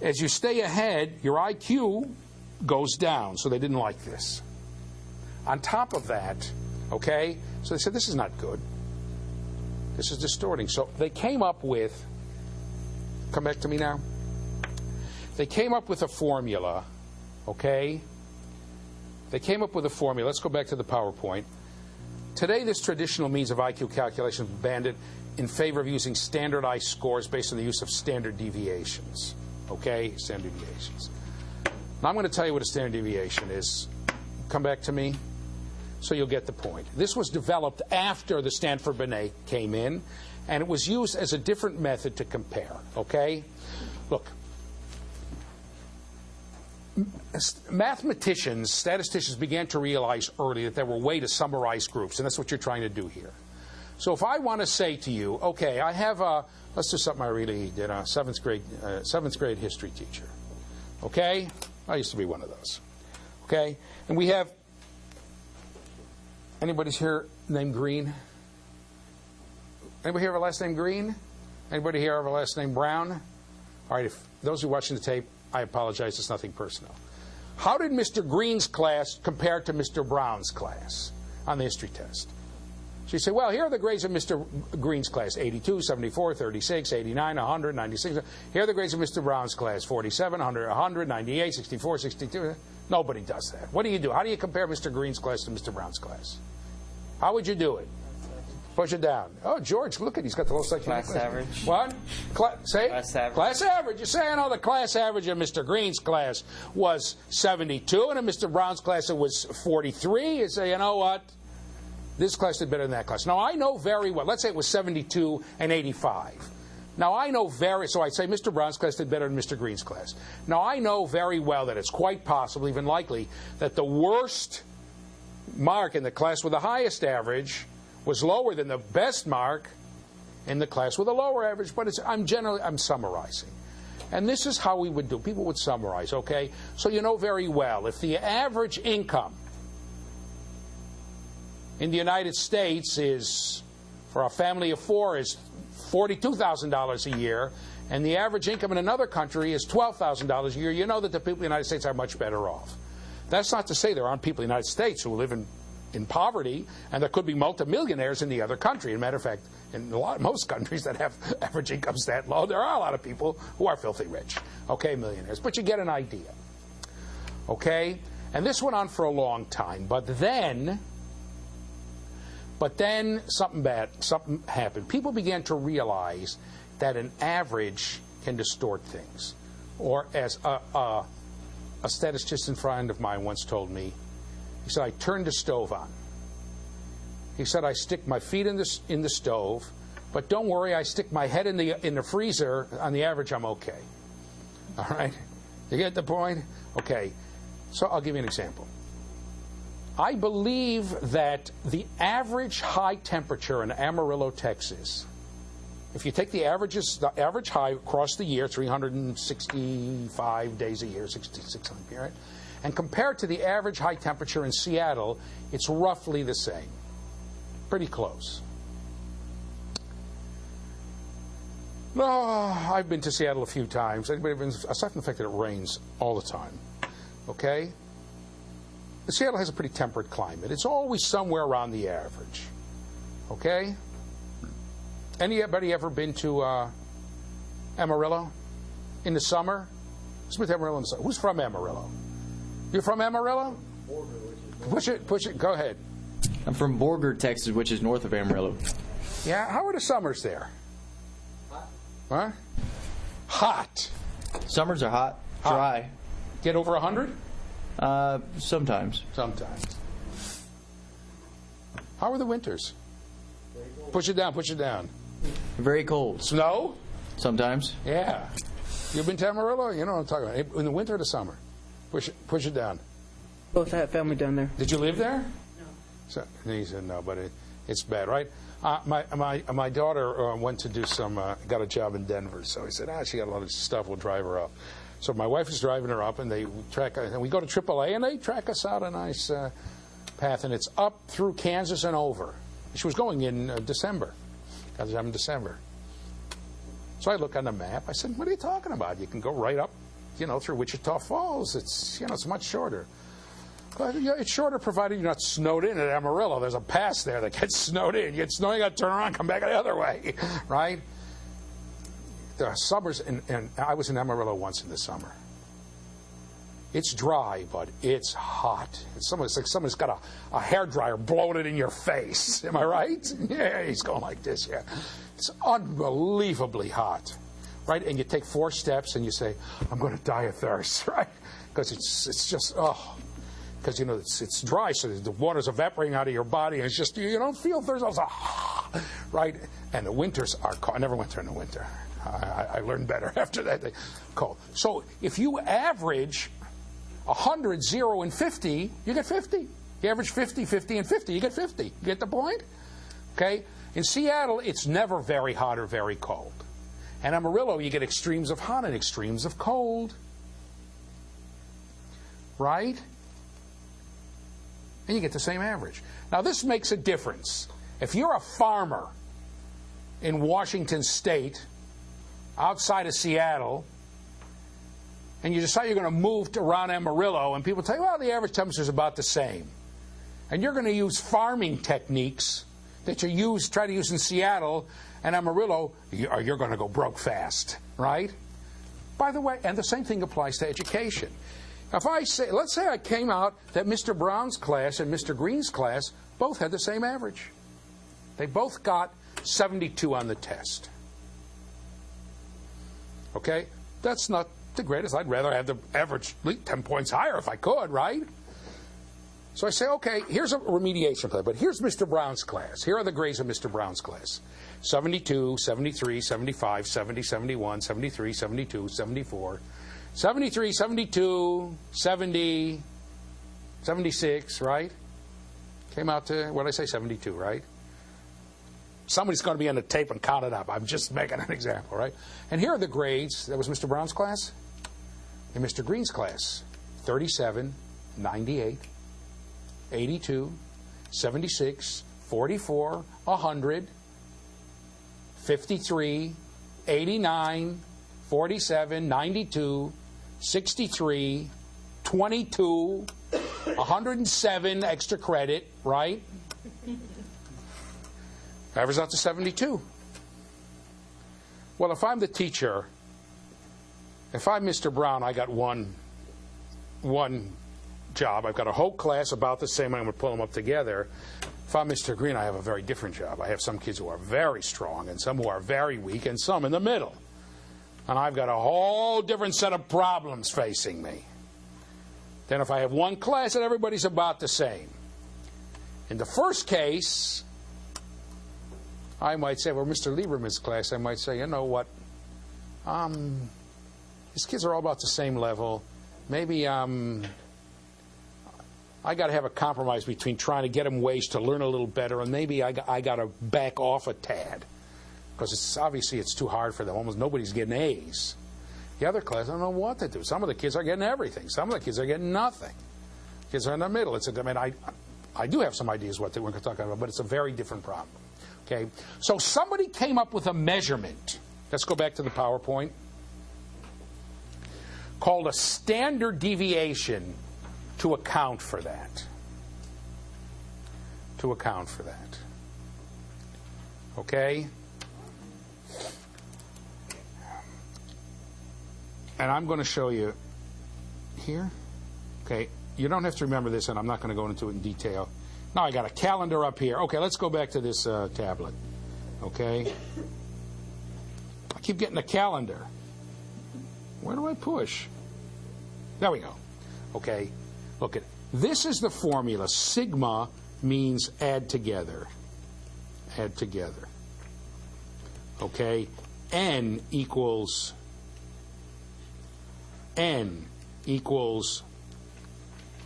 As you stay ahead, your IQ goes down. So they didn't like this. On top of that, okay, so they said, this is not good. This is distorting. So they came up with, come back to me now. They came up with a formula, okay? They came up with a formula. Let's go back to the PowerPoint. Today, this traditional means of IQ calculation is abandoned in favor of using standardized scores based on the use of standard deviations, okay? Standard deviations. Now, I'm going to tell you what a standard deviation is. Come back to me so you'll get the point. This was developed after the Stanford-Binet came in, and it was used as a different method to compare, okay? Look. Mathematicians, statisticians began to realize early that there were ways to summarize groups, and that's what you're trying to do here. So if I want to say to you, okay, I have a, let's do something I really did, a seventh grade history teacher. Okay? I used to be one of those. Okay? And we have, anybody's here named Green? Anybody here have a last name Green? Anybody here have a last name Brown? All right, if those who are watching the tape, I apologize, it's nothing personal. How did Mr. Green's class compare to Mr. Brown's class on the history test? So you say, well, here are the grades of Mr. Green's class, 82, 74, 36, 89, 100, 96. Here are the grades of Mr. Brown's class, 47, 100, 100, 98, 64, 62. Nobody does that. What do you do? How do you compare Mr. Green's class to Mr. Brown's class? How would you do it? Push it down. Oh, George, look at, he's got the lowest IQ. Class average. What? Say? Class average. Class average. You say, the class average of Mr. Green's class was 72, and in Mr. Brown's class it was 43. You say, you know what? This class did better than that class. Now, I know very well. Let's say it was 72 and 85. Now, I know so I'd say Mr. Brown's class did better than Mr. Green's class. Now, I know very well that it's quite possible, even likely, that the worst mark in the class with the highest average was lower than the best mark in the class with a lower average, but I'm summarizing. And this is how we would do. People would summarize, okay? So you know very well, if the average income in the United States is, for a family of 4, is $42,000 a year, and the average income in another country is $12,000 a year, you know that the people in the United States are much better off. That's not to say there aren't people in the United States who live in poverty, and there could be multimillionaires in the other country. As a matter of fact, in most countries that have average incomes that low, there are a lot of people who are filthy rich, okay, millionaires. But you get an idea, okay? And this went on for a long time, but then something happened. People began to realize that an average can distort things. Or as a statistician friend of mine once told me, he said, I turned the stove on. He said, I stick my feet in the stove, but don't worry, I stick my head in the freezer. On the average, I'm okay. All right? You get the point? Okay. So I'll give you an example. I believe that the average high temperature in Amarillo, Texas, if you take the average high across the year, 365 days a year, 600 period, and compare it to the average high temperature in Seattle, it's roughly the same. Pretty close. I've been to Seattle a few times. Anybody been, aside from the fact that it rains all the time. Okay? Seattle has a pretty temperate climate. It's always somewhere around the average. Okay? Anybody ever been to Amarillo in the summer? Who's been to Amarillo in the summer? Who's from Amarillo? You're from Amarillo? Push it. Go ahead. I'm from Borger, Texas, which is north of Amarillo. Yeah, how are the summers there? Huh? Hot. Summers are hot, dry. Get over 100? Sometimes. Sometimes. How are the winters? Push it down. Very cold. Snow? Sometimes. Yeah. You've been to Amarillo? You know what I'm talking about. In the winter or the summer? Push it down. Both have family down there. Did you live there? No. So, he said no, but it's bad, right? My daughter went to do got a job in Denver, so he said, she got a lot of stuff, we'll drive her up. So my wife is driving her up, and we go to AAA, and they track us out a nice path, and it's up through Kansas and over. She was going in December, got the job in December. So I look on the map, I said, what are you talking about? You can go right up, through Wichita Falls. It's, it's much shorter. It's shorter provided you're not snowed in at Amarillo. There's a pass there that gets snowed in. You get snowed, you got to turn around, come back the other way, right? There are summers, and I was in Amarillo once in the summer. It's dry, but it's hot. It's like someone's got a hairdryer blowing it in your face. Am I right? Yeah, he's going like this, yeah. It's unbelievably hot, right? And you take 4 steps and you say, I'm going to die of thirst, right? Because it's just, because it's dry, so the water's evaporating out of your body, and it's just you don't feel thirst. Right? And the winters are cold. I never went there in the winter. I learned better after that. Cold. So if you average 100, 0, and 50, you get 50. You average 50, 50, and 50, you get 50. You get the point? Okay. In Seattle, it's never very hot or very cold. And Amarillo, you get extremes of hot and extremes of cold. Right? And you get the same average. Now, this makes a difference. If you're a farmer in Washington State, outside of Seattle, and you decide you're going to move to around Amarillo, and people tell you, well, the average temperature is about the same. And you're going to use farming techniques that you try to use in Seattle and Amarillo, you're going to go broke fast, right? By the way, and the same thing applies to education. If I say, let's say I came out that Mr. Brown's class and Mr. Green's class both had the same average. They both got 72 on the test. Okay? That's not the greatest. I'd rather have the average 10 points higher if I could, right? So I say, okay, here's a remediation class, but here's Mr. Brown's class. Here are the grades of Mr. Brown's class. 72, 73, 75, 70, 71, 73, 72, 74, 73, 72, 70, 76, right? Came out to, what did I say, 72, right? Somebody's going to be on the tape and count it up. I'm just making an example, right? And here are the grades. That was Mr. Brown's class. And Mr. Green's class, 37, 98, 82, 76, 44, 100, 53, 89, 47, 92, 63, 22, 107 extra credit, right? Average out to 72. Well, if I'm the teacher, if I'm Mr. Brown, I got one job. I've got a whole class about the same. I'm going to pull them up together. If I'm Mr. Green, I have a very different job. I have some kids who are very strong and some who are very weak and some in the middle. And I've got a whole different set of problems facing me than if I have one class and everybody's about the same. In the first case, I might say, well, Mr. Lieberman's class, I might say, you know what, these kids are all about the same level. Maybe I got to have a compromise between trying to get them ways to learn a little better, and maybe I got to back off a tad. Because obviously it's too hard for them. Almost nobody's getting A's. The other class, I don't know what to do. Some of the kids are getting everything. Some of the kids are getting nothing. Kids are in the middle. I do have some ideas what we're talking about, but it's a very different problem. Okay, so somebody came up with a measurement. Let's go back to the PowerPoint. called a standard deviation to account for that. To account for that. Okay? And I'm going to show you here. Okay, you don't have to remember this, and I'm not going to go into it in detail. Now I got a calendar up here. Okay, let's go back to this tablet. Okay? I keep getting a calendar. Where do I push? There we go. Okay, look at this is the formula. Sigma means add together. Add together. Okay, N equals the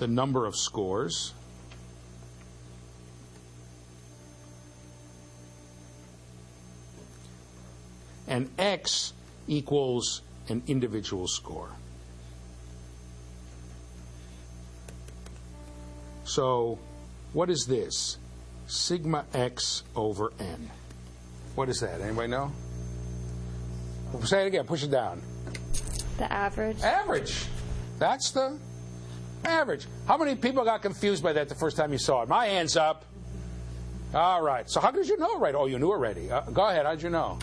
number of scores. And X equals an individual score. So what is this? Sigma X over N. What is that? Anybody know? Say it again. Push it down. The average. Average. That's the average. How many people got confused by that the first time you saw it? My hand's up. All right. So how did you know right? Oh, you knew already. Go ahead. How did you know?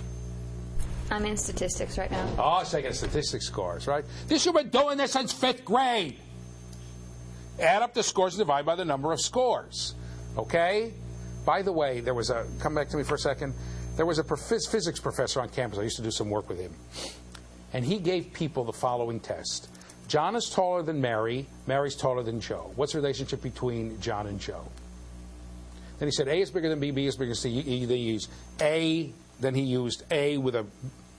I'm in statistics right now. Oh, it's taking statistics scores, right? You've been doing this since 5th grade. Add up the scores and divide by the number of scores. Okay? By the way, there was a, come back to me for a second. There was a physics professor on campus. I used to do some work with him. And he gave people the following test. John is taller than Mary. Mary's taller than Joe. What's the relationship between John and Joe? Then he said A is bigger than B, B is bigger than C. Then he used A. Then he used A with a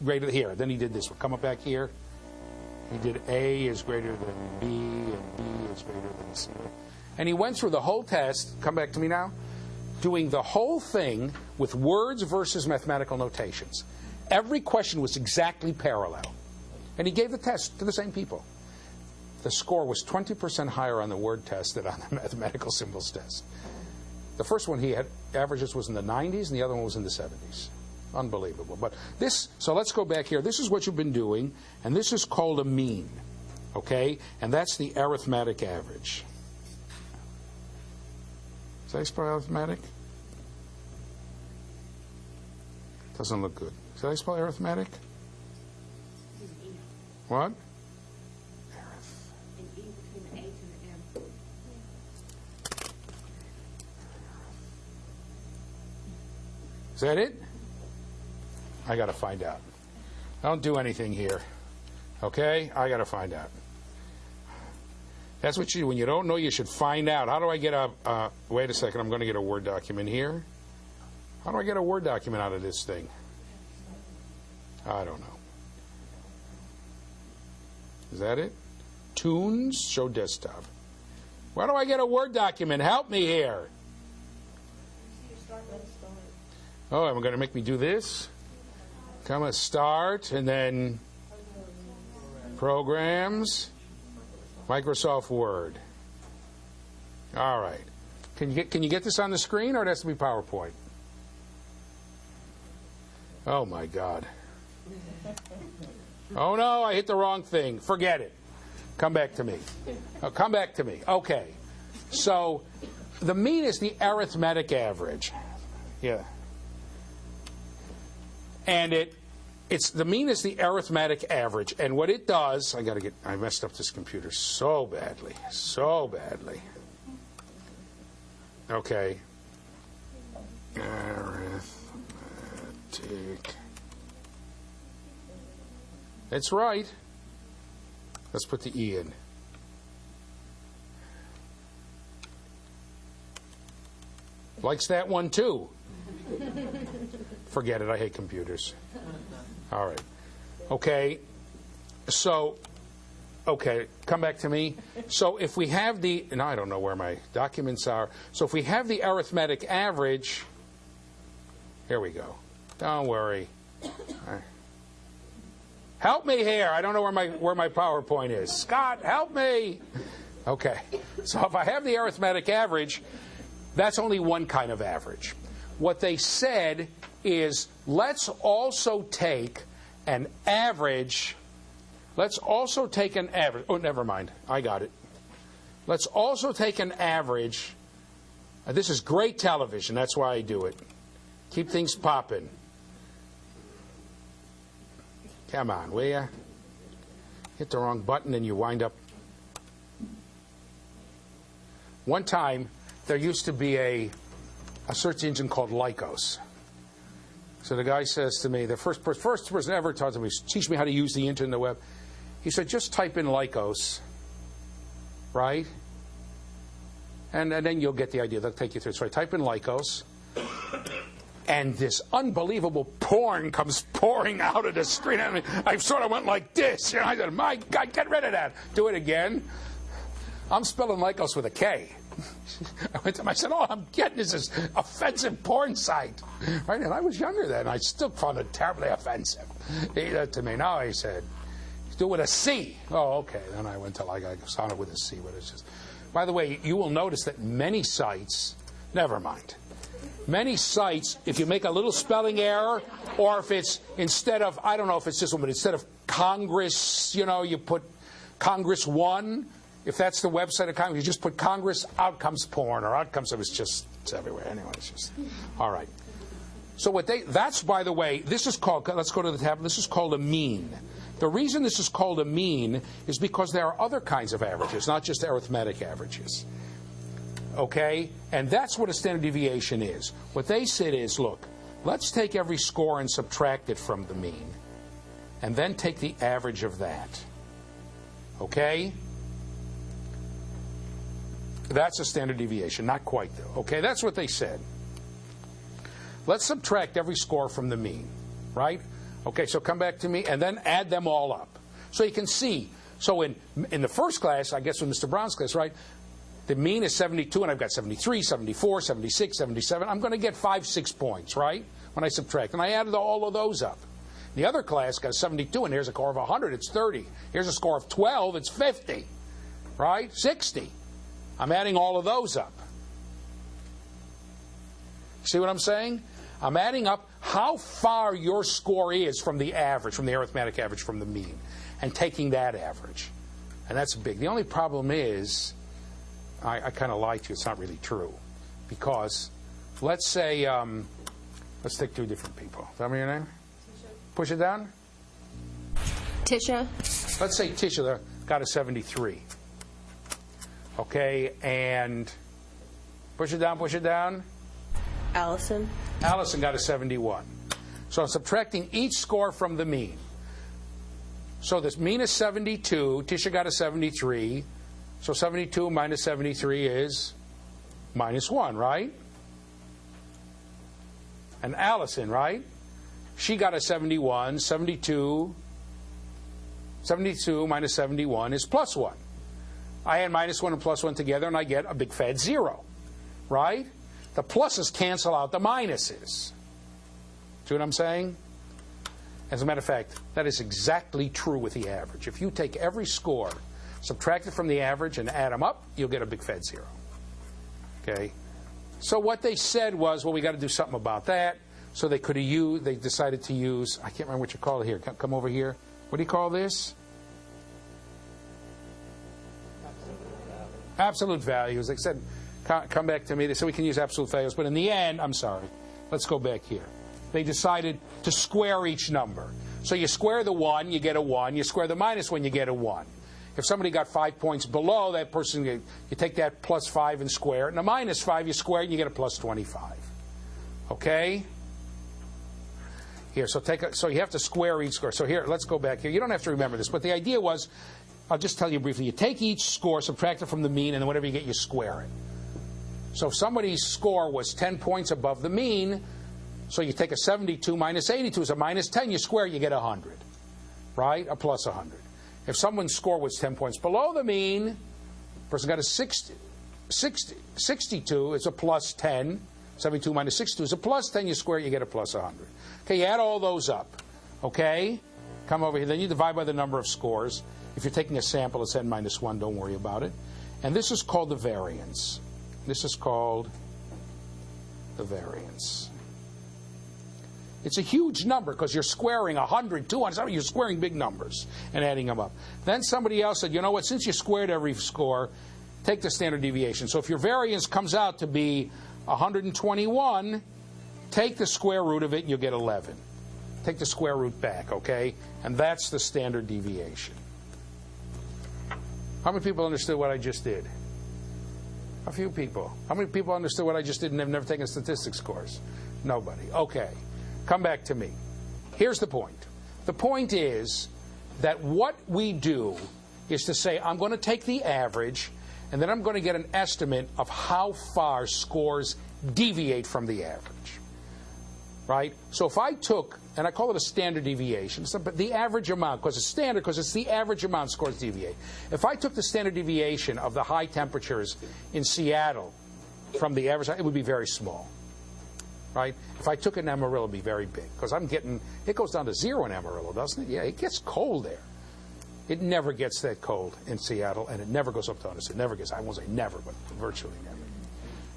greater here. Then he did this. Come up back here. He did A is greater than B, and B is greater than C. And he went through the whole test. Come back to me now. Doing the whole thing with words versus mathematical notations. Every question was exactly parallel. And he gave the test to the same people. The score was 20% higher on the word test than on the mathematical symbols test. The first one he had averages was in the 90s, and the other one was in the 70s. Unbelievable. But this, so let's go back here. This is what you've been doing, and this is called a mean. Okay? And that's the arithmetic average. Is that spell arithmetic? Doesn't look good. Is that spell arithmetic? What? Is that it? I got to find out. Don't do anything here. Okay? I got to find out. That's what you do. When you don't know, you should find out. How do I get a... wait a second. I'm going to get a Word document here. How do I get a Word document out of this thing? I don't know. Is that it? Tunes, show desktop. Where do I get a Word document? Help me here. Oh, I'm going to make me do this? Come on, start, and then programs, Microsoft Word. All right. Can you get this on the screen, or it has to be PowerPoint? Oh, my God. Oh, no, I hit the wrong thing. Forget it. Come back to me. Oh, come back to me. Okay. So the mean is the arithmetic average. Yeah. And it's the mean is the arithmetic average. And what it does, I messed up this computer so badly. Okay. Arithmetic. That's right. Let's put the E in. Likes that one too. Forget it. I hate computers. All right. Okay. So, okay, come back to me. So if we have the, and I don't know where my documents are. So if we have the arithmetic average, here we go. Don't worry. Help me here. I don't know where my PowerPoint is. Scott, help me. Okay. So if I have the arithmetic average, that's only one kind of average. What they said is, let's also take an average Let's also take an average. Oh, never mind. I got it. Let's also take an average. This is great television. That's why I do it. Keep things popping. Come on, will ya? Hit the wrong button and you wind up. One time, there used to be a search engine called Lycos. So the guy says to me, the first person ever taught to me, teach me how to use the internet and the web. He said, just type in Lycos, right? And then you'll get the idea. They'll take you through it. So I type in Lycos, and this unbelievable porn comes pouring out of the screen. I mean, I sort of went like this. You know, I said, my God, get rid of that. Do it again. I'm spelling Lycos with a K. I went to him, I said, all I'm getting is this offensive porn site. Right? And I was younger then. I still found it terribly offensive. He said to me, no, he said, do it with a C. Oh, okay. Then I went to I found it with a C, but it's just. By the way, you will notice that many sites, never mind. Many sites, if you make a little spelling error, or if it's instead of, I don't know if it's this one, but instead of Congress, you know, you put Congress 1. If that's the website of Congress, you just put Congress, out comes porn, or out comes, it's everywhere. Anyway, it's just, all right. So that's, by the way, this is called, let's go to the tab, this is called a mean. The reason this is called a mean is because there are other kinds of averages, not just arithmetic averages. Okay? And that's what a standard deviation is. What they said is, look, let's take every score and subtract it from the mean, and then take the average of that. Okay? That's a standard deviation. Not quite, though. Okay? That's what they said. Let's subtract every score from the mean, right? Okay, so come back to me, and then add them all up. So you can see. So in the first class, I guess in Mr. Brown's class, right, the mean is 72, and I've got 73, 74, 76, 77. I'm going to get 5, 6 points, right, when I subtract. And I added all of those up. The other class got 72, and here's a score of 100, it's 30. Here's a score of 12, it's 50, right, 60. I'm adding all of those up. See what I'm saying? I'm adding up how far your score is from the average, from the arithmetic average, from the mean, and taking that average. And that's big. The only problem is, I kind of lied to you, it's not really true. Because, let's say, let's take 2 different people. Tell me your name? Tisha. Push it down. Tisha. Let's say Tisha got a 73. Okay, and push it down, push it down. Allison. Allison got a 71. So I'm subtracting each score from the mean. So this mean is 72. Tisha got a 73. So 72 minus 73 is -1, right? And Allison, right? She got a 71. 72 minus 71 is +1. I add -1 and +1 together, and I get a big fat 0, right? The pluses cancel out the minuses. See what I'm saying? As a matter of fact, that is exactly true with the average. If you take every score, subtract it from the average, and add them up, you'll get a big fat 0. Okay? So what they said was, well, we got to do something about that. So they decided to use, I can't remember what you call it here. Come over here. What do you call this? Absolute values. They said, come back to me. They said we can use absolute values. But in the end, I'm sorry. Let's go back here. They decided to square each number. So you square the 1, you get a 1. You square the -1, you get a 1. If somebody got 5 points below that person, you take that +5 and square it. And a -5, you square it, and you get a +25. Okay? Here, so you have to square each score. So here, let's go back here. You don't have to remember this, but the idea was, I'll just tell you briefly. You take each score, subtract it from the mean, and then whatever you get, you square it. So if somebody's score was 10 points above the mean, so you take a 72 minus 82 is a -10, you square it, you get 100, right? A +100. If someone's score was 10 points below the mean, person got a 62 is a +10. 72 minus 62 is a +10, you square it, you get a +100. Okay, you add all those up, okay? Come over here, then you divide by the number of scores. If you're taking a sample, it's n minus 1, don't worry about it. And this is called the variance. This is called the variance. It's a huge number because you're squaring 100, 200, you're squaring big numbers and adding them up. Then somebody else said, you know what, since you squared every score, take the standard deviation. So if your variance comes out to be 121, take the square root of it and you'll get 11. Take the square root back, okay? And that's the standard deviation. How many people understood what I just did? A few people. How many people understood what I just did and have never taken a statistics course? Nobody. Okay. Come back to me. Here's the point. The point is that what we do is to say, I'm going to take the average, and then I'm going to get an estimate of how far scores deviate from the average. Right? So if I took, and I call it a standard deviation, but the average amount, because it's standard, because it's the average amount scores deviate. If I took the standard deviation of the high temperatures in Seattle from the average, it would be very small. Right? If I took it in Amarillo, it would be very big, because I'm getting, it goes down to 0 in Amarillo, doesn't it? Yeah, it gets cold there. It never gets that cold in Seattle, and it never goes up to 100. It never gets, I won't say never, but virtually never.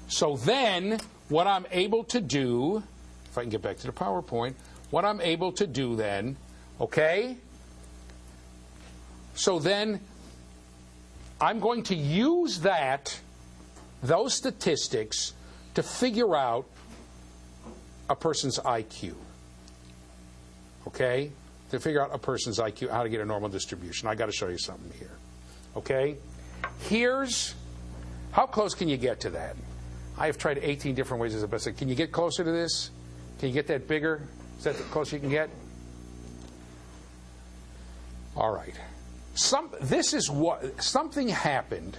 So then, what I'm able to do, if I can get back to the PowerPoint, what I'm able to do then, okay? So then, I'm going to use those statistics to figure out a person's IQ. Okay? To figure out a person's IQ, how to get a normal distribution. I got to show you something here. Okay? Here's, how close can you get to that? I have tried 18 different ways as a best. Can you get closer to this? Can you get that bigger? Is that the closest you can get? All right. This is what, something happened,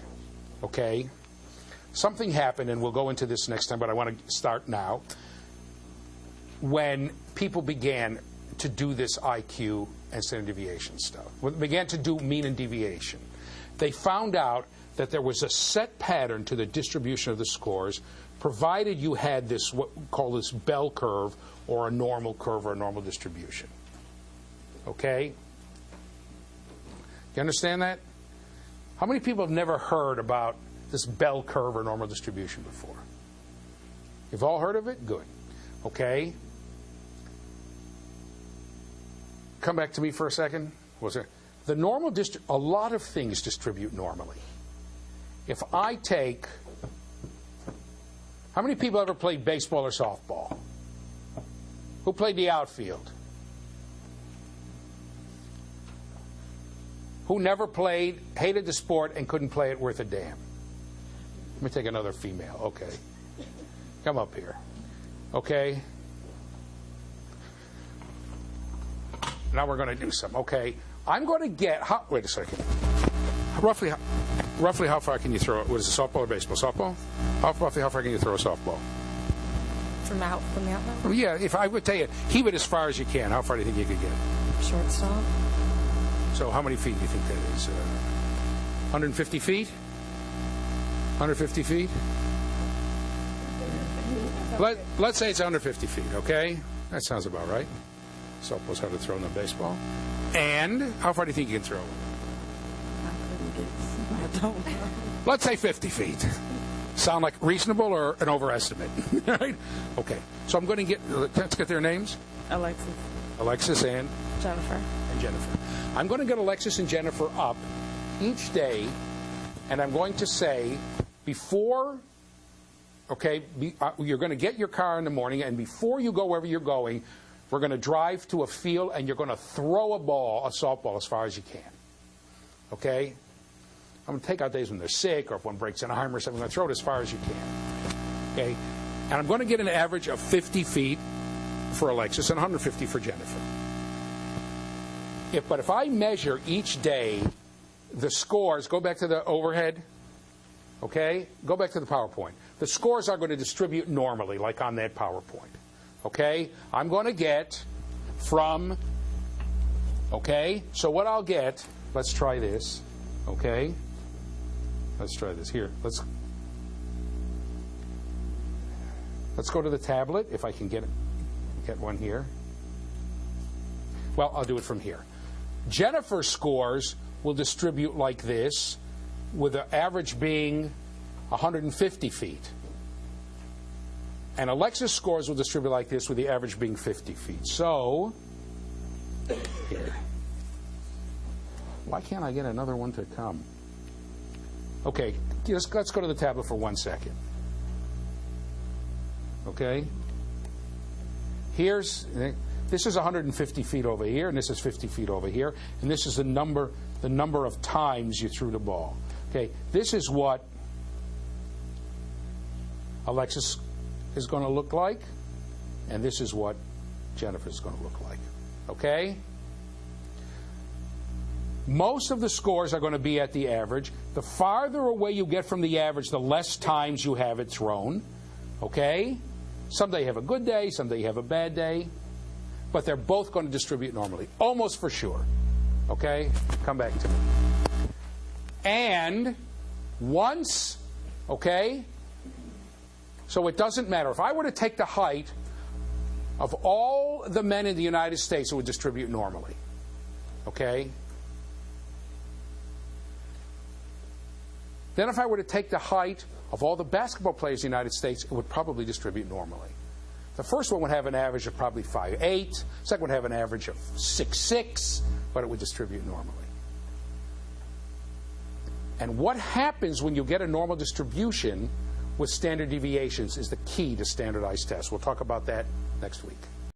okay? Something happened, and we'll go into this next time, but I want to start now. When people began to do this IQ and standard deviation stuff, when they began to do mean and deviation, they found out that there was a set pattern to the distribution of the scores, provided you had this, what we call this bell curve, or a normal curve, or a normal distribution. Okay? You understand that? How many people have never heard about this bell curve or normal distribution before? You've all heard of it? Good. Okay? Come back to me for a second. Was there the normal a lot of things distribute normally. If I take, how many people ever played baseball or softball? Who played the outfield? Who never played, hated the sport, and couldn't play it worth a damn? Let me take another female. Okay. Come up here. Okay. Now we're going to do some. Okay. I'm going to get, wait a second. Roughly how far can you throw it? What is it, softball or baseball? Softball? Roughly how far can you throw a softball? From the outfield? Well, yeah, if I would tell you, heave it as far as you can, how far do you think you could get? Shortstop? So how many feet do you think that is? 150 feet? 150 feet? Let's say it's 150 feet, okay? That sounds about right. Softball's hard to throw in the baseball. And how far do you think you can throw it? I don't know. Let's say 50 feet. Sound like reasonable or an overestimate? Right? Okay. So I'm going to get, let's get their names. Alexis and? Jennifer. And Jennifer. I'm going to get Alexis and Jennifer up each day, and I'm going to say, before, okay, you're going to get your car in the morning, and before you go wherever you're going, we're going to drive to a field, and you're going to throw a softball, as far as you can. Okay? I'm going to take out days when they're sick or if one breaks an arm or something. I'm going to throw it as far as you can. Okay? And I'm going to get an average of 50 feet for Alexis and 150 for Jennifer. But if I measure each day the scores, go back to the overhead, okay? Go back to the PowerPoint. The scores are going to distribute normally, like on that PowerPoint. Okay? I'm going to get from, okay? So what I'll get, let's try this, okay? Let's try this here. Let's go to the tablet, if I can get one here. Well, I'll do it from here. Jennifer's scores will distribute like this, with the average being 150 feet. And Alexis scores will distribute like this, with the average being 50 feet. So, here. Why can't I get another one to come? Okay, let's go to the tablet for 1 second. Okay? This is 150 feet over here, and this is 50 feet over here, and this is the number of times you threw the ball. Okay, this is what Alexis is going to look like, and this is what Jennifer is going to look like. Okay? Most of the scores are going to be at the average. The farther away you get from the average, the less times you have it thrown. Okay? Someday you have a good day, someday you have a bad day, but they're both going to distribute normally, almost for sure. Okay? Come back to me. And once, okay? So it doesn't matter. If I were to take the height of all the men in the United States, it would distribute normally. Okay? Then if I were to take the height of all the basketball players in the United States, it would probably distribute normally. The first one would have an average of probably 5'8". Second would have an average of 6'6", but it would distribute normally. And what happens when you get a normal distribution with standard deviations is the key to standardized tests. We'll talk about that next week.